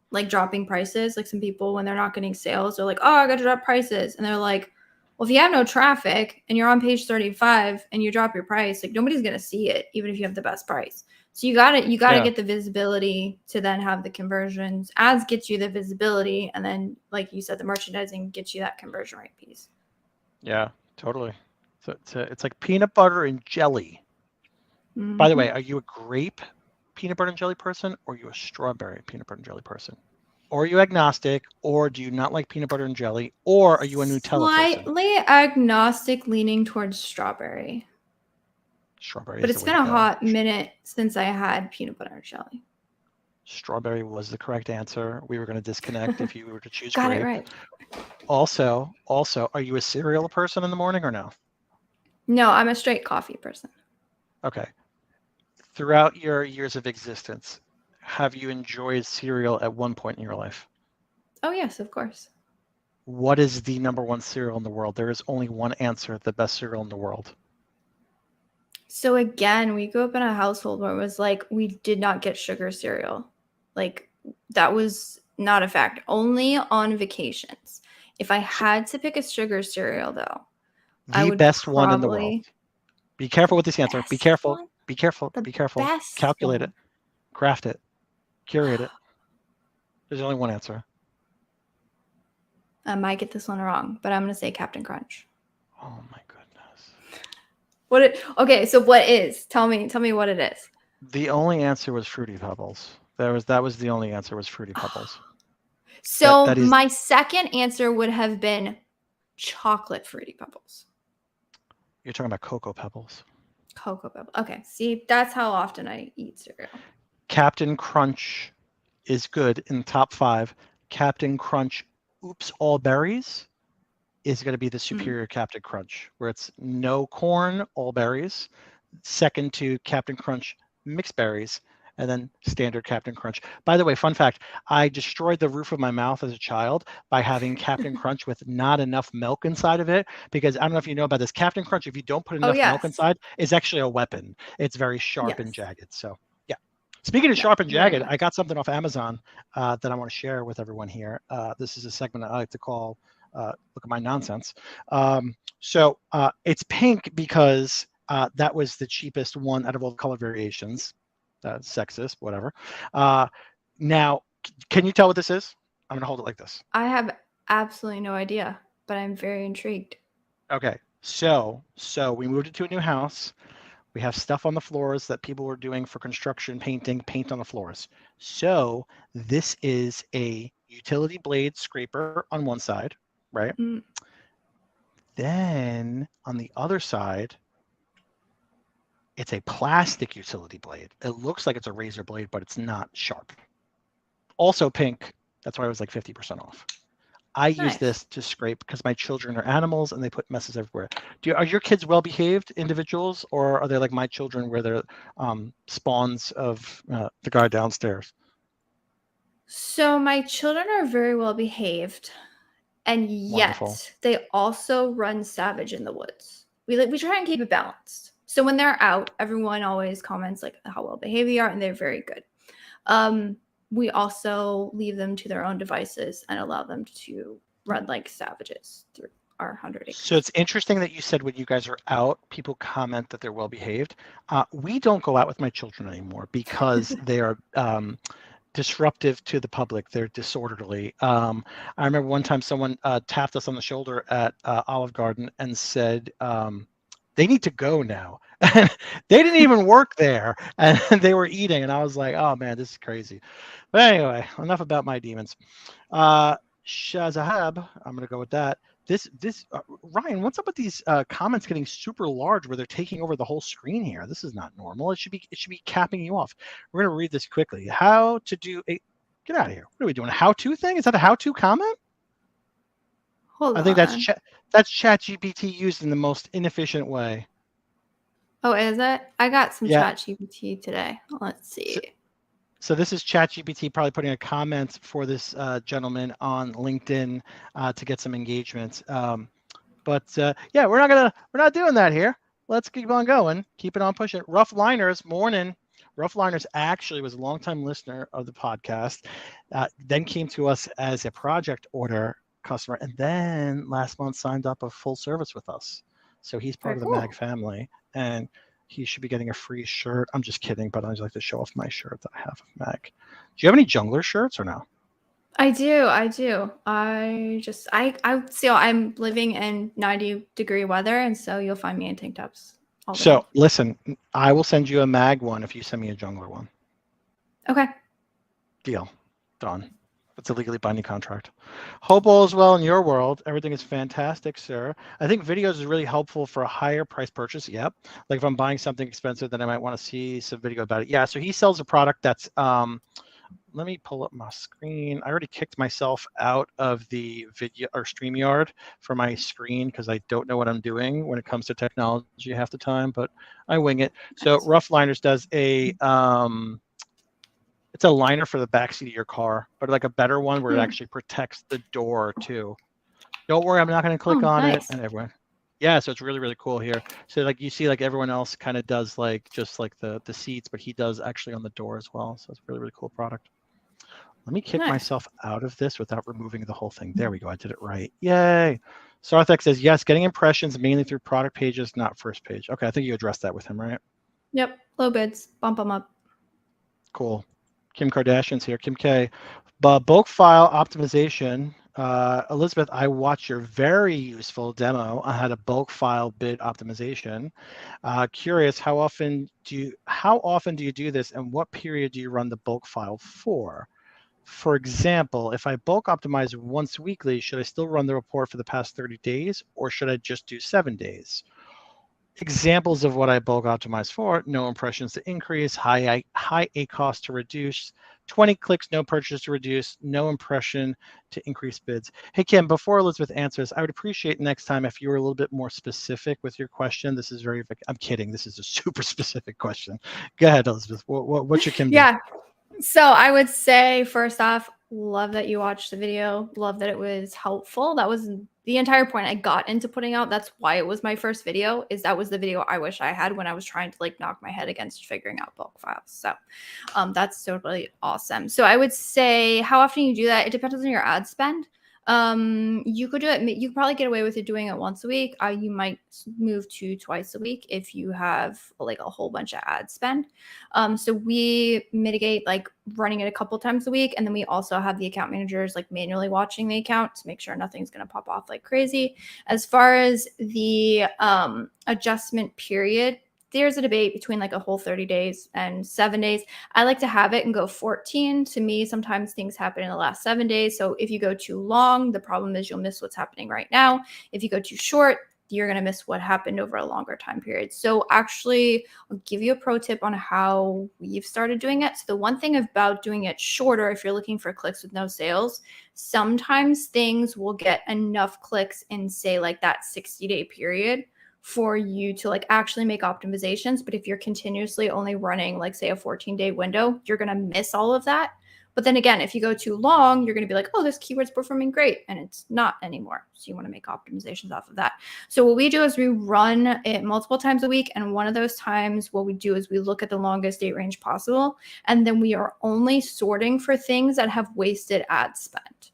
like dropping prices. Like some people when they're not getting sales, they're like, "Oh, I got to drop prices," and they're like, "Well, if you have no traffic and you're on page 35 and you drop your price, like nobody's gonna see it, even if you have the best price." So you gotta get the visibility to then have the conversions. Ads gets you the visibility, and then like you said, the merchandising gets you that conversion rate piece. Yeah, totally. So it's like peanut butter and jelly. By the way, are you a grape peanut butter and jelly person, or are you a strawberry peanut butter and jelly person? Or are you agnostic, or do you not like peanut butter and jelly, or are you a Nutella person? Slightly agnostic, leaning towards strawberry. Strawberry. But it's been a hot minute since I had peanut butter and jelly. Strawberry was the correct answer. We were going to disconnect if you were to choose Got grape. it right. Also, are you a cereal person in the morning or no? No, I'm a straight coffee person. Okay. Throughout your years of existence, have you enjoyed cereal at one point in your life? Oh, yes, of course. What is the number one cereal in the world? There is only one answer, the best cereal in the world. So again, we grew up in a household where it was like we did not get sugar cereal. Like that was not a fact. Only on vacations. If I had to pick a sugar cereal though, the best one in the world. Be careful with this answer. Be careful. One? Be careful. Be careful. Calculate it. Craft it. Curate it. There's only one answer. I might get this one wrong, but I'm going to say Captain Crunch. Oh my goodness. Okay, so what is? Tell me what it is. The only answer was Fruity Pebbles. That was the only answer was Fruity Pebbles. So my second answer would have been chocolate Fruity Pebbles. You're talking about Cocoa Pebbles. Cocoa Pebbles. Okay, see, that's how often I eat cereal. Captain Crunch is good in the top 5. Captain Crunch Oops All Berries is going to be the superior Captain Crunch, where it's no corn, all berries. Second to Captain Crunch Mixed Berries, and then standard Captain Crunch. By the way, fun fact, I destroyed the roof of my mouth as a child by having Captain Crunch with not enough milk inside of it, because I don't know if you know about this. Captain Crunch, if you don't put enough milk inside, is actually a weapon. It's very sharp and jagged. So yeah. Speaking of sharp and jagged, I got something off Amazon that I want to share with everyone here. This is a segment I like to call Look at My Nonsense. So it's pink because that was the cheapest one out of all the color variations. Sexist, whatever. Now, can you tell what this is? I'm going to hold it like this. I have absolutely no idea, but I'm very intrigued. Okay, so we moved into a new house. We have stuff on the floors that people were doing for construction, paint on the floors. So this is a utility blade scraper on one side, right? Then on the other side, it's a plastic utility blade. It looks like it's a razor blade, but it's not sharp. Also pink. That's why it was like 50% off. I use this to scrape because my children are animals and they put messes everywhere. Are your kids well-behaved individuals, or are they like my children where they're spawns of the guy downstairs? So my children are very well-behaved, and yet they also run savage in the woods. We try and keep it balanced. So when they're out, everyone always comments like how well-behaved they are, and they're very good. We also leave them to their own devices and allow them to run like savages through our 100 acres. So it's interesting that you said when you guys are out, people comment that they're well behaved. We don't go out with my children anymore because they are disruptive to the public. They're disorderly. I remember one time someone tapped us on the shoulder at Olive Garden and said, they need to go now. They didn't even work there, and they were eating, and I was like, oh man, this is crazy. But anyway, enough about my demons. Shazahab, I'm gonna go with that. Ryan, what's up with these comments getting super large where they're taking over the whole screen here? This is not normal. It should be capping you off. We're gonna read this quickly. How to do a get out of here. What are we doing? A how-to thing? Is that a how-to comment? Hold on. I think that's ChatGPT used in the most inefficient way. Oh, is it? I got some Yeah. ChatGPT today. Let's see. So this is ChatGPT probably putting a comment for this gentleman on LinkedIn to get some engagement. But yeah, we're not doing that here. Let's keep on going. Keep it on pushing. Rough Liners, morning. Rough Liners actually was a longtime listener of the podcast. Then came to us as a project order customer, and then last month signed up a full service with us. So he's part Very of the cool. MAG family, and he should be getting a free shirt. I'm just kidding, but I just like to show off my shirt that I have of MAG. Do you have any jungler shirts or no? I do. I see. I'm living in 90-degree weather, and so you'll find me in tank tops all the time. So listen, I will send you a MAG one if you send me a jungler one. Okay. Deal. Done. It's a legally binding contract. Hope all is well in your world. Everything is fantastic, sir. I think videos is really helpful for a higher price purchase. Yep. Like if I'm buying something expensive, then I might want to see some video about it. Yeah. So he sells a product that's let me pull up my screen. I already kicked myself out of the video or StreamYard for my screen because I don't know what I'm doing when it comes to technology half the time, but I wing it. So Rough Liners does a it's a liner for the backseat of your car, but like a better one where it actually protects the door too. Don't worry, I'm not going to click on it. And everyone, yeah, so it's really, really cool here. So like you see, like everyone else kind of does like just like the seats, but he does actually on the door as well. So it's a really, really cool product. Let me kick myself out of this without removing the whole thing. There we go. I did it right. Yay. Sarthak says, yes, getting impressions mainly through product pages, not first page. Okay, I think you addressed that with him, right? Yep. Low bids. Bump them up. Cool. Kim Kardashian's here. Kim K. Bulk file optimization. Elizabeth, I watched your very useful demo on how to bulk file bid optimization. Curious, how often do you do this, and what period do you run the bulk file for? For example, if I bulk optimize once weekly, should I still run the report for the past 30 days, or should I just do 7 days? Examples of what I bulk optimize for: no impressions to increase, high ACoS to reduce, 20 clicks, no purchase to reduce, no impression to increase bids. Hey, Kim, before Elizabeth answers, I would appreciate next time if you were a little bit more specific with your question. This is I'm kidding. This is a super specific question. Go ahead, Elizabeth. What should Kim do? Yeah. So I would say, first off, love that you watched the video. Love that it was helpful. That was the entire point I got into putting out. That's why it was my first video, is that was the video I wish I had when I was trying to like knock my head against figuring out bulk files. So that's totally awesome. So I would say, how often you do that, it depends on your ad spend. You could do it. You could probably get away with it doing it once a week. You might move to twice a week if you have like a whole bunch of ad spend. So we mitigate like running it a couple times a week. And then we also have the account managers like manually watching the account to make sure nothing's going to pop off like crazy. As far as the adjustment period, there's a debate between like a whole 30 days and 7 days. I like to have it and go 14. To me, sometimes things happen in the last 7 days. So if you go too long, the problem is you'll miss what's happening right now. If you go too short, you're going to miss what happened over a longer time period. So actually, I'll give you a pro tip on how we've started doing it. So the one thing about doing it shorter, if you're looking for clicks with no sales, sometimes things will get enough clicks in, say, like that 60-day period for you to like actually make optimizations. But if you're continuously only running like, say, a 14-day window, you're going to miss all of that. But then again, if you go too long, you're going to be like, oh, this keyword's performing great. And it's not anymore. So you want to make optimizations off of that. So what we do is we run it multiple times a week. And one of those times, what we do is we look at the longest date range possible. And then we are only sorting for things that have wasted ad spend.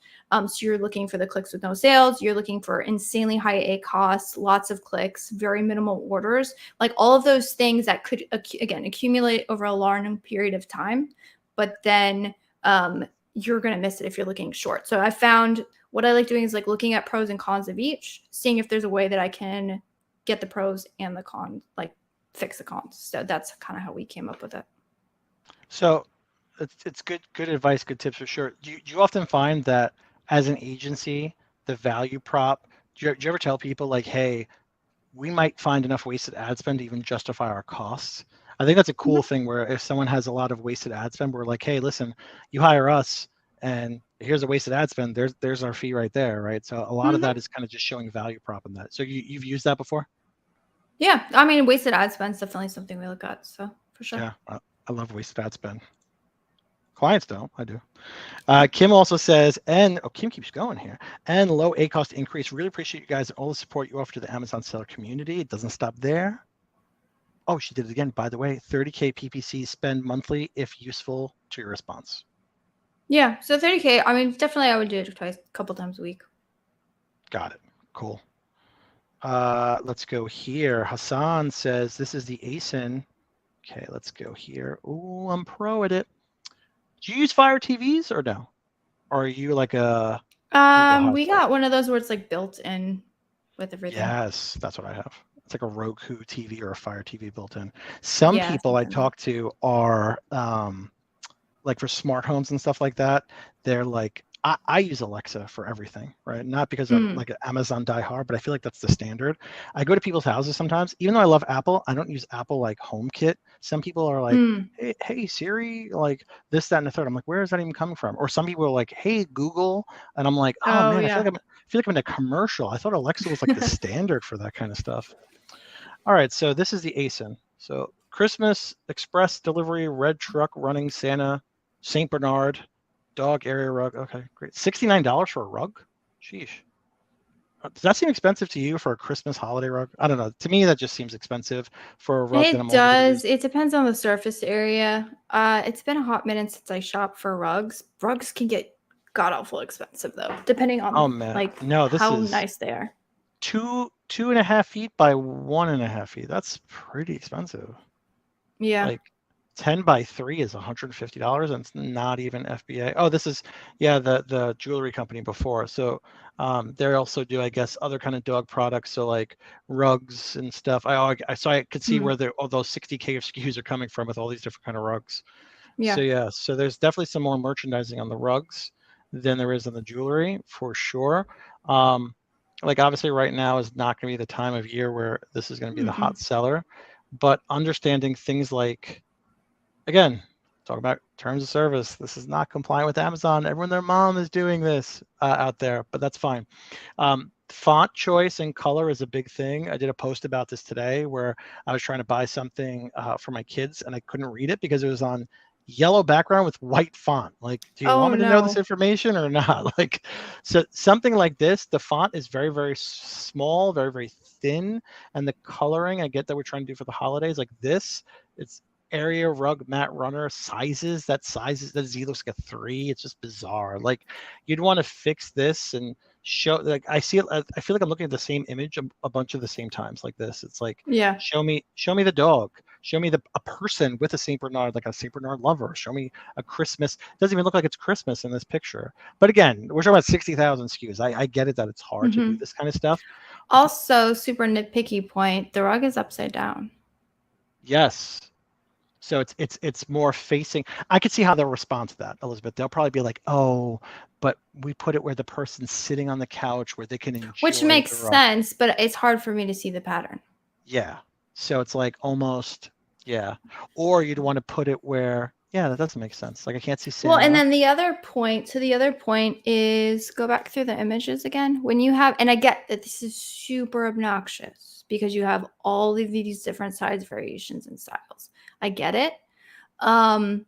So you're looking for the clicks with no sales. You're looking for insanely high ACoS, lots of clicks, very minimal orders, like all of those things that could, again, accumulate over a long period of time. But then you're going to miss it if you're looking short. So I found what I like doing is like looking at pros and cons of each, seeing if there's a way that I can get the pros and the cons, like fix the cons. So that's kind of how we came up with it. So it's good advice, good tips for sure. Do you often find that as an agency, the value prop, do you ever tell people like, hey, we might find enough wasted ad spend to even justify our costs? I think that's a cool thing where if someone has a lot of wasted ad spend, we're like, hey, listen, you hire us and here's a wasted ad spend. There's our fee right there, right? So a lot of that is kind of just showing value prop in that. So you've used that before? Yeah, I mean, wasted ad spend is definitely something we look at. So for sure. Yeah, I love wasted ad spend. Clients don't. I do. Kim also says, and Kim keeps going here, and low ACost increase. Really appreciate you guys and all the support you offer to the Amazon seller community. It doesn't stop there. Oh, she did it again, by the way. 30K PPC spend monthly if useful to your response. Yeah, so 30K. I mean, definitely I would do it twice, a couple times a week. Got it. Cool. Let's go here. Hassan says, this is the ASIN. Okay, let's go here. Oh, I'm pro at it. Do you use Fire TVs or no? Or are you like a We got one of those where it's like built in with everything. Yes, that's what I have. It's like a Roku TV or a Fire TV built in. Some people I talk to are like for smart homes and stuff like that. They're like, I use Alexa for everything, right? Not because I'm like an Amazon diehard, but I feel like that's the standard. I go to people's houses sometimes, even though I love Apple, I don't use Apple like HomeKit. Some people are like, hey Siri, like this, that, and the third. I'm like, where is that even coming from? Or some people are like, hey Google, and I'm like, oh man, yeah. I feel like I'm in a commercial. I thought Alexa was like the standard for that kind of stuff. All right, so this is the ASIN. So Christmas Express delivery, red truck running Santa, St. Bernard, dog area rug. Okay, great. $69 for a rug? Sheesh. Does that seem expensive to you for a Christmas holiday rug? I don't know. To me, that just seems expensive for a rug that I'm It does. It depends on the surface area. It's been a hot minute since I shopped for rugs. Rugs can get god-awful expensive though, depending on like how nice they are. 2.5 feet by 1.5 feet. That's pretty expensive. Yeah. Like 10 by 3 is $150 and it's not even FBA. Oh, this is, yeah, the jewelry company before. So they also do, I guess, other kind of dog products. So like rugs and stuff. I could see where all those 60K of SKUs are coming from with all these different kind of rugs. Yeah. So yeah, so there's definitely some more merchandising on the rugs than there is on the jewelry for sure. Like obviously right now is not going to be the time of year where this is going to be the hot seller, but understanding things like, again, talk about terms of service. This is not compliant with Amazon. Everyone, their mom is doing this out there, but that's fine. Font choice and color is a big thing. I did a post about this today where I was trying to buy something for my kids and I couldn't read it because it was on yellow background with white font. Like, do you want me to know this information or not? Like, so something like this, the font is very, very small, very, very thin. And the coloring, I get that we're trying to do for the holidays, like this, it's area rug mat runner sizes. That Z looks like a 3. It's just bizarre. Like, you'd want to fix this and show, like, I feel like I'm looking at the same image a bunch of the same times like this. It's like, yeah, show me the dog, show me a person with a St. Bernard, like a St. Bernard lover, show me a Christmas. It doesn't even look like it's Christmas in this picture. But again, we're talking about 60,000 SKUs. I get it that it's hard to do this kind of stuff. Also, super nitpicky point, the rug is upside down. Yes. So it's more facing. I could see how they'll respond to that, Elizabeth. They'll probably be like, oh, but we put it where the person's sitting on the couch where they can enjoy. Which makes sense, but it's hard for me to see the pattern. Yeah. So it's like almost, yeah. Or you'd want to put it where, yeah, that doesn't make sense. Like I can't see Santa. Well, and then the other point is go back through the images again. When you have, and I get that this is super obnoxious because you have all of these different size variations and styles. I get it. I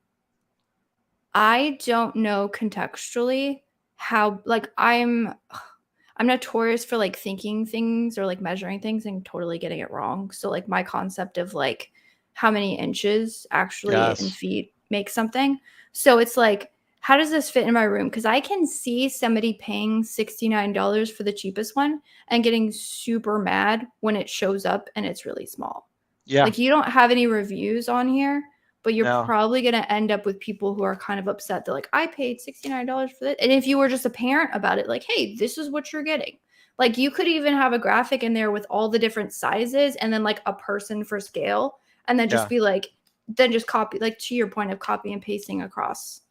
don't know contextually how, like, I'm notorious for like thinking things or like measuring things and totally getting it wrong. So like my concept of like how many inches actually in feet make something. So it's like, how does this fit in my room? Because I can see somebody paying $69 for the cheapest one and getting super mad when it shows up and it's really small. Yeah. Like you don't have any reviews on here, but you're probably going to end up with people who are kind of upset. They're like, I paid $69 for this. And if you were just a parent about it, like, hey, this is what you're getting. Like you could even have a graphic in there with all the different sizes and then like a person for scale. And then just be like, then just copy, like to your point of copy and pasting across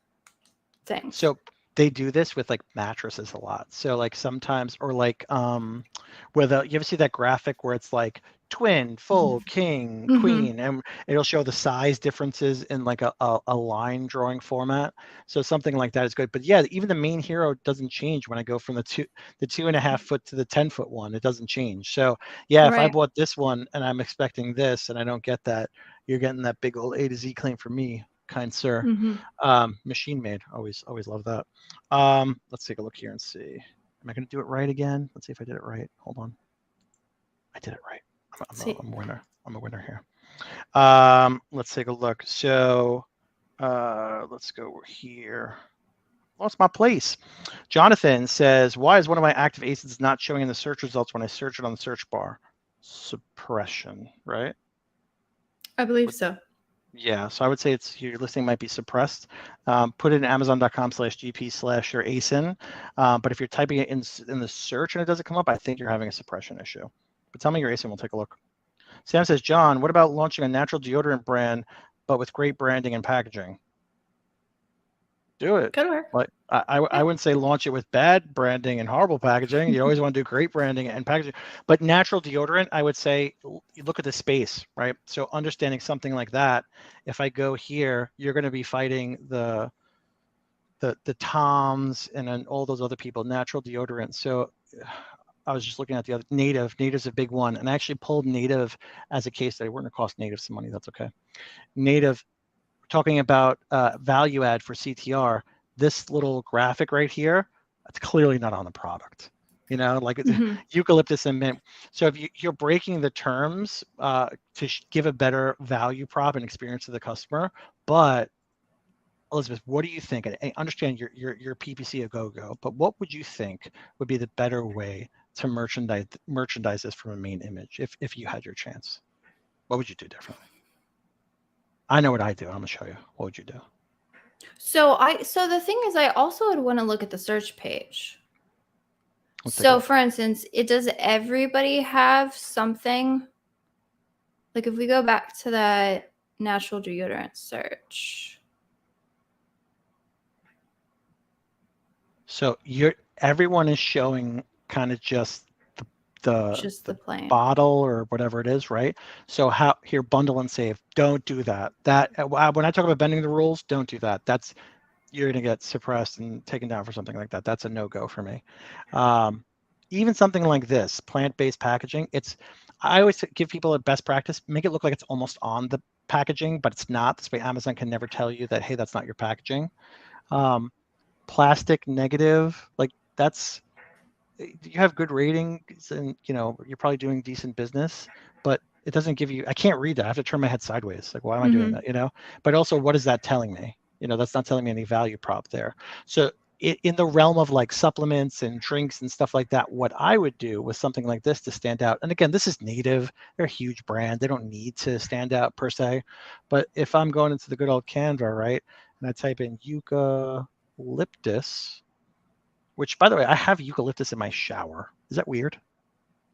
things. So they do this with like mattresses a lot. So like sometimes, or like where you ever see that graphic where it's like twin, full, king, queen, and it'll show the size differences in like a line drawing format. So something like that is good. But yeah, even the main hero doesn't change when I go from the 2.5 foot to the 10 foot one. It doesn't change. So yeah, if I Right. bought this one and I'm expecting this and I don't get that, you're getting that big old A to Z claim from me, kind sir. Machine made. Always love that. Let's take a look here and see. Am I going to do it right again? Let's see if I did it right. Hold on. I did it right. I'm a winner. I'm a winner here. Let's take a look. So let's go over here. Lost my place. Jonathan says, why is one of my active ASINs not showing in the search results when I search it on the search bar? Suppression, right? I believe so. Yeah, so I would say it's your listing might be suppressed. Put it in amazon.com/gp/your ASIN. But if you're typing it in the search and it doesn't come up, I think you're having a suppression issue. But tell me your ASIN, we'll take a look. Sam says, John, what about launching a natural deodorant brand, but with great branding and packaging? Do it. Could work. Like I wouldn't say launch it with bad branding and horrible packaging. You always want to do great branding and packaging. But natural deodorant, I would say, you look at the space, right? So understanding something like that, if I go here, you're going to be fighting the Toms and then all those other people. Natural deodorant. So I was just looking at the other Native. Native's a big one, and I actually pulled Native as a case study. We're going to cost Native some money. That's okay. Native. Talking about value add for CTR, this little graphic right here, it's clearly not on the product. You know, like eucalyptus and mint. So if you're breaking the terms to give a better value prop and experience to the customer, but Elizabeth, what do you think? And I understand your PPC a go-go, but what would you think would be the better way to merchandise this from a main image if you had your chance? What would you do differently? I know what I do. I'm gonna show you. What would you do? So the thing is, I also would want to look at the search page. So for instance, does everybody have something? Like if we go back to that natural deodorant search. So everyone is showing kind of just the plain bottle or whatever it is, right? So here, bundle and save. Don't do that. When I talk about bending the rules, don't do that. You're going to get suppressed and taken down for something like that. That's a no-go for me. Even something like this, plant-based packaging, I always give people a best practice, make it look like it's almost on the packaging, but it's not. This way Amazon can never tell you that, hey, that's not your packaging. Plastic negative, like you have good ratings and you're probably doing decent business, but it doesn't give you, I can't read that. I have to turn my head sideways. Like, why am I doing that? But also, what is that telling me? That's not telling me any value prop there. So in the realm of like supplements and drinks and stuff like that, what I would do with something like this to stand out, and again, this is Native, they're a huge brand, they don't need to stand out per se, but if I'm going into the good old Canva, right, and I type in eucalyptus, which, by the way, I have eucalyptus in my shower. Is that weird?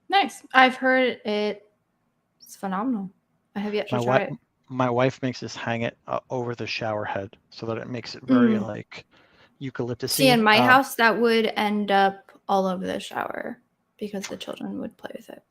Nice. I've heard it's phenomenal. I have yet to try it. My wife makes us hang it over the shower head so that it makes it very like eucalyptus-y. See, in my house, that would end up all over the shower because the children would play with it.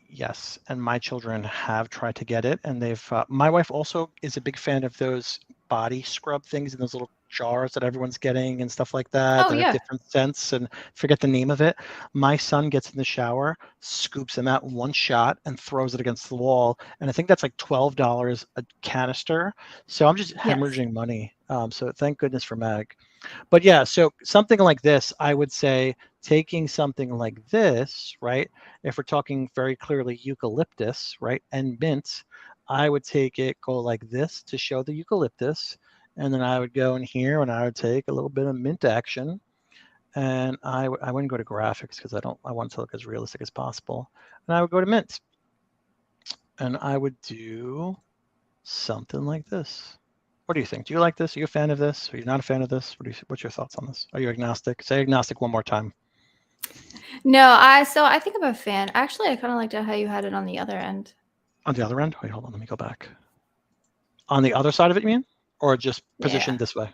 Yes, and my children have tried to get it, and they've. My wife also is a big fan of those body scrub things in those little jars that everyone's getting and stuff like that. That have different scents, and forget the name of it. My son gets in the shower, scoops them out in one shot, and throws it against the wall. And I think that's like $12 a canister. So I'm just hemorrhaging money. So thank goodness for Mag. But yeah, so something like this, I would say taking something like this, right? If we're talking very clearly eucalyptus, right, and mint, I would go like this to show the eucalyptus. And then I would go in here and I would take a little bit of mint action. And I wouldn't go to graphics because I want it to look as realistic as possible. And I would go to mint. And I would do something like this. What do you think? Do you like this? Are you a fan of this? Are you not a fan of this? What's your thoughts on this? Are you agnostic? Say agnostic one more time. No, I think I'm a fan. Actually, I kind of liked how you had it on the other end. On the other end? Wait, hold on. Let me go back. On the other side of it, you mean? Or just positioned this way?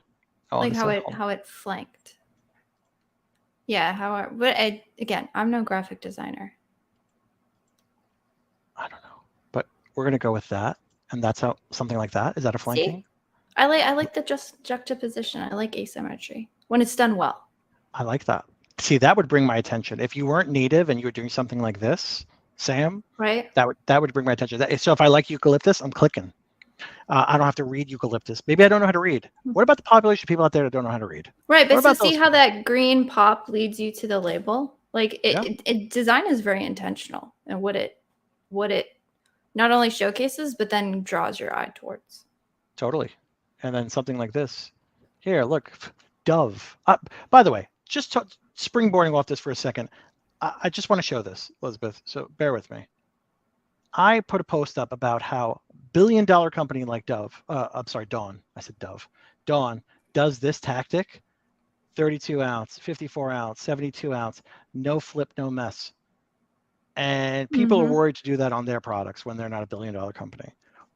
Oh, like this how it flanked. Yeah, again, I'm no graphic designer. I don't know, but we're gonna go with that, and that's how something like that. Is that a flanking? See? I like the juxtaposition. I like asymmetry when it's done well. I like that. See, that would bring my attention. If you weren't native and you were doing something like this, Sam, right? That would bring my attention. So if I like eucalyptus, I'm clicking. I don't have to read eucalyptus. Maybe I don't know how to read. What about the population of people out there that don't know how to read? Right, but What so about see those how people? that green pop leads you to the label? Like Yeah. design is very intentional and what it not only showcases but then draws your eye towards. Totally. And then something like this. Here, look, Dove. By the way, just springboarding off this for a second, I just want to show this, Elizabeth, so bear with me. I put a post up about how billion-dollar company like Dawn. I said Dove. Dawn does this tactic, 32 ounce, 54 ounce, 72 ounce, no flip, no mess. And people are worried to do that on their products when they're not a billion-dollar company.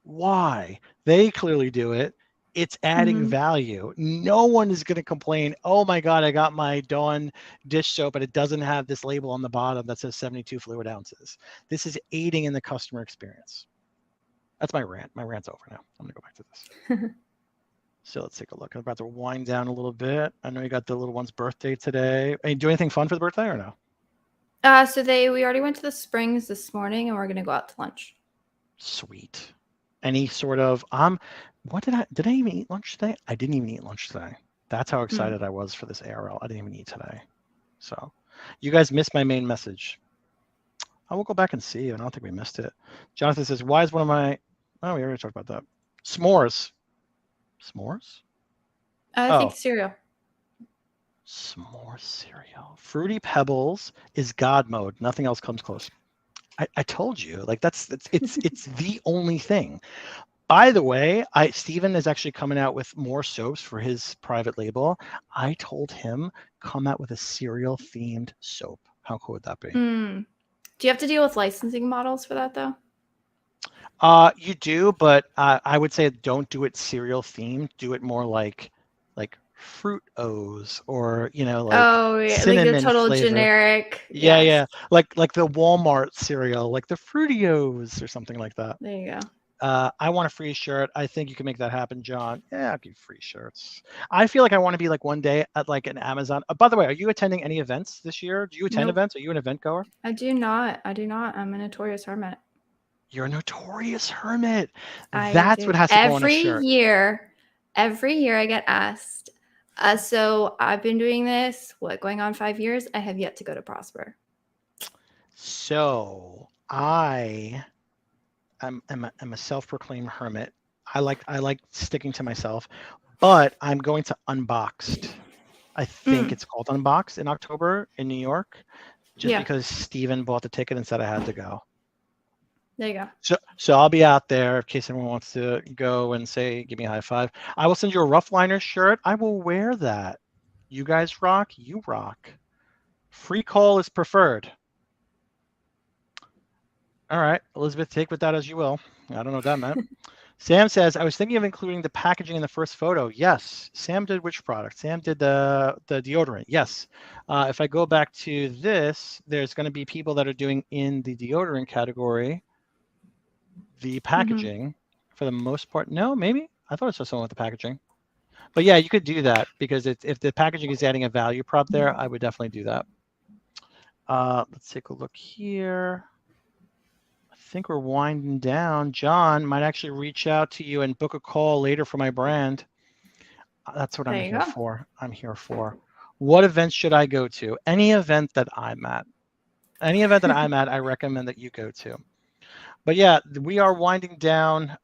Why? They clearly do it. It's adding value. No one is going to complain, oh my God, I got my Dawn dish soap, but it doesn't have this label on the bottom that says 72 fluid ounces. This is aiding in the customer experience. That's my rant. My rant's over now. I'm going to go back to this. So let's take a look. I'm about to wind down a little bit. I know you got the little one's birthday today. Hey, do anything fun for the birthday or no? So we already went to the Springs this morning and we're going to go out to lunch. Sweet. Any sort of, did I even eat lunch today? I didn't even eat lunch today. That's how excited I was for this ARL. I didn't even eat today. So you guys missed my main message. I will go back and see. I don't think we missed it. Jonathan says, why is one of my, we already talked about that. S'mores. S'mores? I think cereal. S'more cereal. Fruity Pebbles is God mode. Nothing else comes close. I told you, like it's the only thing. By the way, Steven is actually coming out with more soaps for his private label. I told him come out with a cereal themed soap. How cool would that be? Do you have to deal with licensing models for that though? You do, but I would say don't do it cereal themed. Do it more like Fruit O's or cinnamon like the total flavor. generic. Yeah, like the Walmart cereal, like the Fruity O's or something like that. There you go. I want a free shirt. I think you can make that happen, John. Yeah, I'll give free shirts. I feel like I want to be like one day at like an Amazon. By the way, are you attending any events this year? Do you attend events? Are you an event goer? I do not. I'm a notorious hermit. You're a notorious hermit. That's what has to go on a shirt. Every year I get asked. So I've been doing this, going on 5 years? I have yet to go to Prosper. So I'm a self-proclaimed hermit. I like sticking to myself, but I'm going to Unboxed. I think it's called Unboxed in October in New York, just because Steven bought the ticket and said I had to go. There you go. So I'll be out there in case anyone wants to go and say, give me a high five. I will send you a Rough Liner shirt. I will wear that. You guys rock, you rock. Free call is preferred. All right, Elizabeth, take with that as you will. I don't know what that meant. Sam says, I was thinking of including the packaging in the first photo. Yes. Sam did which product? Sam did the deodorant. Yes. If I go back to this, there's going to be people that are doing in the deodorant category the packaging for the most part. No, maybe. I thought I saw someone with the packaging. But yeah, you could do that because if the packaging is adding a value prop there, I would definitely do that. Let's take a look here. I think we're winding down. John might actually reach out to you and book a call later for my brand. That's what I'm here for. I'm here for. What events should I go to? Any event that I'm at. Any event that I'm at, I recommend that you go to. But yeah, we are winding down. He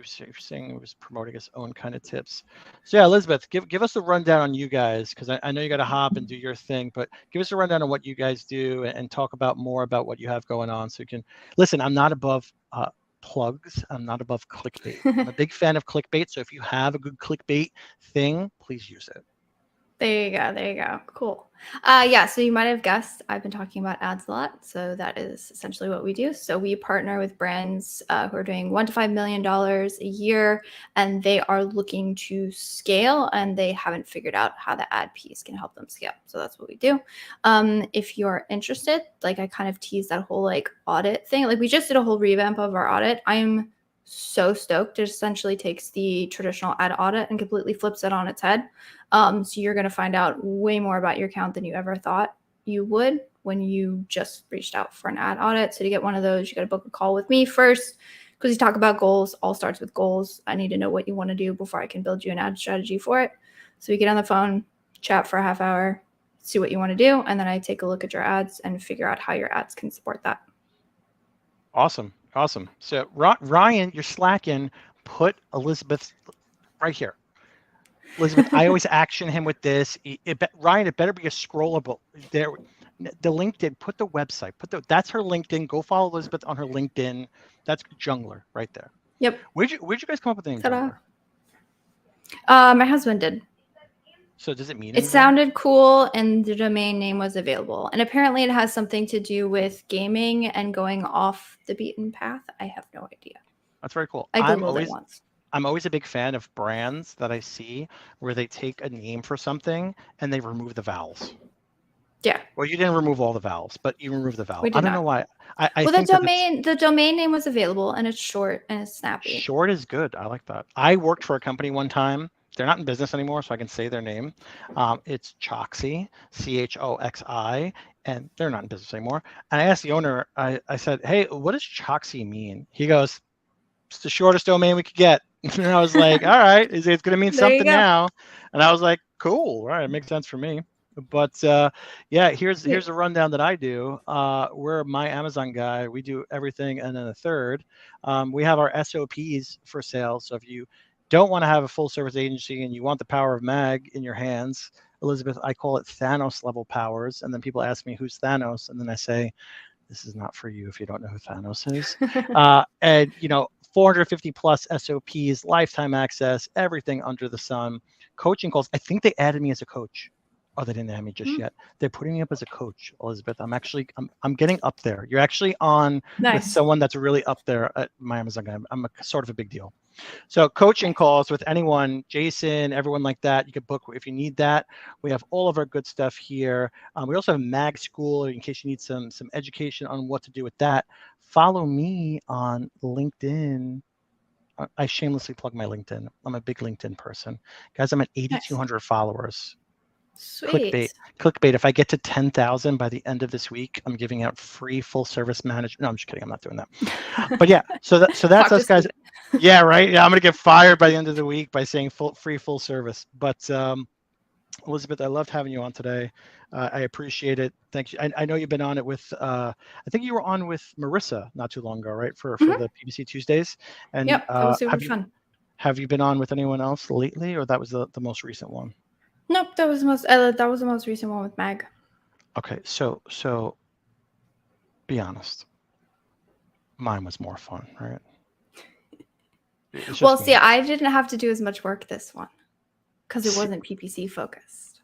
was saying he was promoting his own kind of tips. So yeah, Elizabeth, give us a rundown on you guys, because I know you got to hop and do your thing, but give us a rundown on what you guys do and talk about more about what you have going on. So you can listen. I'm not above plugs. I'm not above clickbait. I'm a big fan of clickbait. So if you have a good clickbait thing, please use it. There you go. There you go. Cool. Yeah, so you might have guessed I've been talking about ads a lot. So that is essentially what we do. So we partner with brands who are doing $1 to $5 million a year, and they are looking to scale, and they haven't figured out how the ad piece can help them scale. So that's what we do. If you're interested, like I kind of teased that whole like audit thing. Like we just did a whole revamp of our audit. I'm so stoked. It essentially takes the traditional ad audit and completely flips it on its head. So you're going to find out way more about your account than you ever thought you would when you just reached out for an ad audit. So to get one of those, you got to book a call with me first, because we talk about goals. All starts with goals. I need to know what you want to do before I can build you an ad strategy for it. So we get on the phone, chat for a half hour, see what you want to do, and then I take a look at your ads and figure out how your ads can support that. Awesome. Awesome. So Ryan, you're slacking. Put Elizabeth right here. Elizabeth, I always action him with this. Ryan, it better be a scrollable. There, the LinkedIn. Put the website. That's her LinkedIn. Go follow Elizabeth on her LinkedIn. That's Jungler right there. Yep. Where'd you guys come up with the name Ta-da. Jungler? My husband did. So does it mean it anything? sounded cool, and the domain name was available, and apparently it has something to do with gaming and going off the beaten path. I have no idea. That's very cool. I googled it once. I'm always a big fan of brands that I see where they take a name for something and they remove the vowels. Yeah. Well, you didn't remove all the vowels, but you removed the vowel. We did I don't not. know why. Well, the domain name was available, and it's short and it's snappy. Short is good. I like that. I worked for a company one time. They're not in business anymore, so I can say their name. It's Choxi, Choxi, and they're not in business anymore. And I asked the owner, I said, hey, what does Choxi mean? He goes, it's the shortest domain we could get. And I was like, all right, it's going to mean something now. And I was like, cool, all right, it makes sense for me. But yeah, here's a rundown that I do. We're my Amazon guy. We do everything and then a third. We have our SOPs for sale. So if you don't want to have a full service agency and you want the power of MAG in your hands, Elizabeth, I call it Thanos level powers. And then people ask me, who's Thanos? And then I say, this is not for you if you don't know who Thanos is. And 450 plus SOPs, lifetime access, everything under the sun, coaching calls. I think they added me as a coach. Oh, they didn't add me just yet. They're putting me up as a coach, Elizabeth. I'm getting up there. You're actually on with someone that's really up there at my Amazon guy. I'm a sort of a big deal. So coaching calls with anyone, Jason, everyone like that. You can book if you need that. We have all of our good stuff here. We also have Mag School in case you need some education on what to do with that. Follow me on LinkedIn. I shamelessly plug my LinkedIn. I'm a big LinkedIn person. Guys, I'm at 8,200 followers. Sweet. Clickbait. If I get to 10,000 by the end of this week, I'm giving out free full service management. No, I'm just kidding. I'm not doing that. But yeah, so that's us guys. Yeah, right. Yeah, I'm gonna get fired by the end of the week by saying free full service. But Elizabeth, I loved having you on today. I appreciate it. Thank you. I know you've been on it with. I think you were on with Marissa not too long ago, right? For the PPC Tuesdays. And yep, that was super fun. Have you been on with anyone else lately, or that was the most recent one? Nope, that was the most recent one with Mag. Okay, so be honest. Mine was more fun, right? Well, see, I didn't have to do as much work this one because it wasn't PPC focused.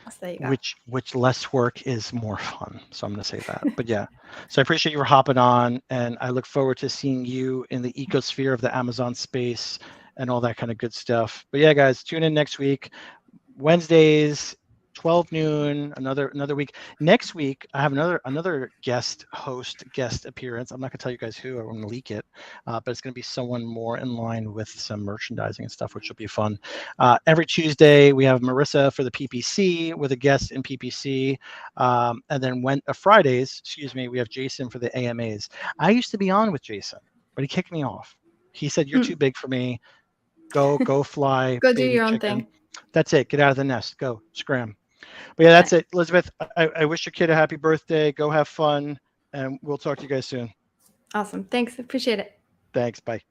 So there you go. Which less work is more fun. So I'm going to say that. But yeah, so I appreciate you for hopping on, and I look forward to seeing you in the ecosphere of the Amazon space and all that kind of good stuff. But yeah, guys, tune in next week. Wednesdays, 12 noon, another week. Next week, I have another guest appearance. I'm not gonna tell you guys who. I won't leak it, but it's gonna be someone more in line with some merchandising and stuff, which will be fun. Every Tuesday, we have Marissa for the PPC with a guest in PPC, and then Fridays, we have Jason for the AMAs. I used to be on with Jason, but he kicked me off. He said, "You're too big for me. Go fly. Go do your own thing." That's it. Get out of the nest. Go scram. But yeah, that's it. Elizabeth, I wish your kid a happy birthday. Go have fun, and we'll talk to you guys soon. Awesome. Thanks. Appreciate it. Thanks. Bye.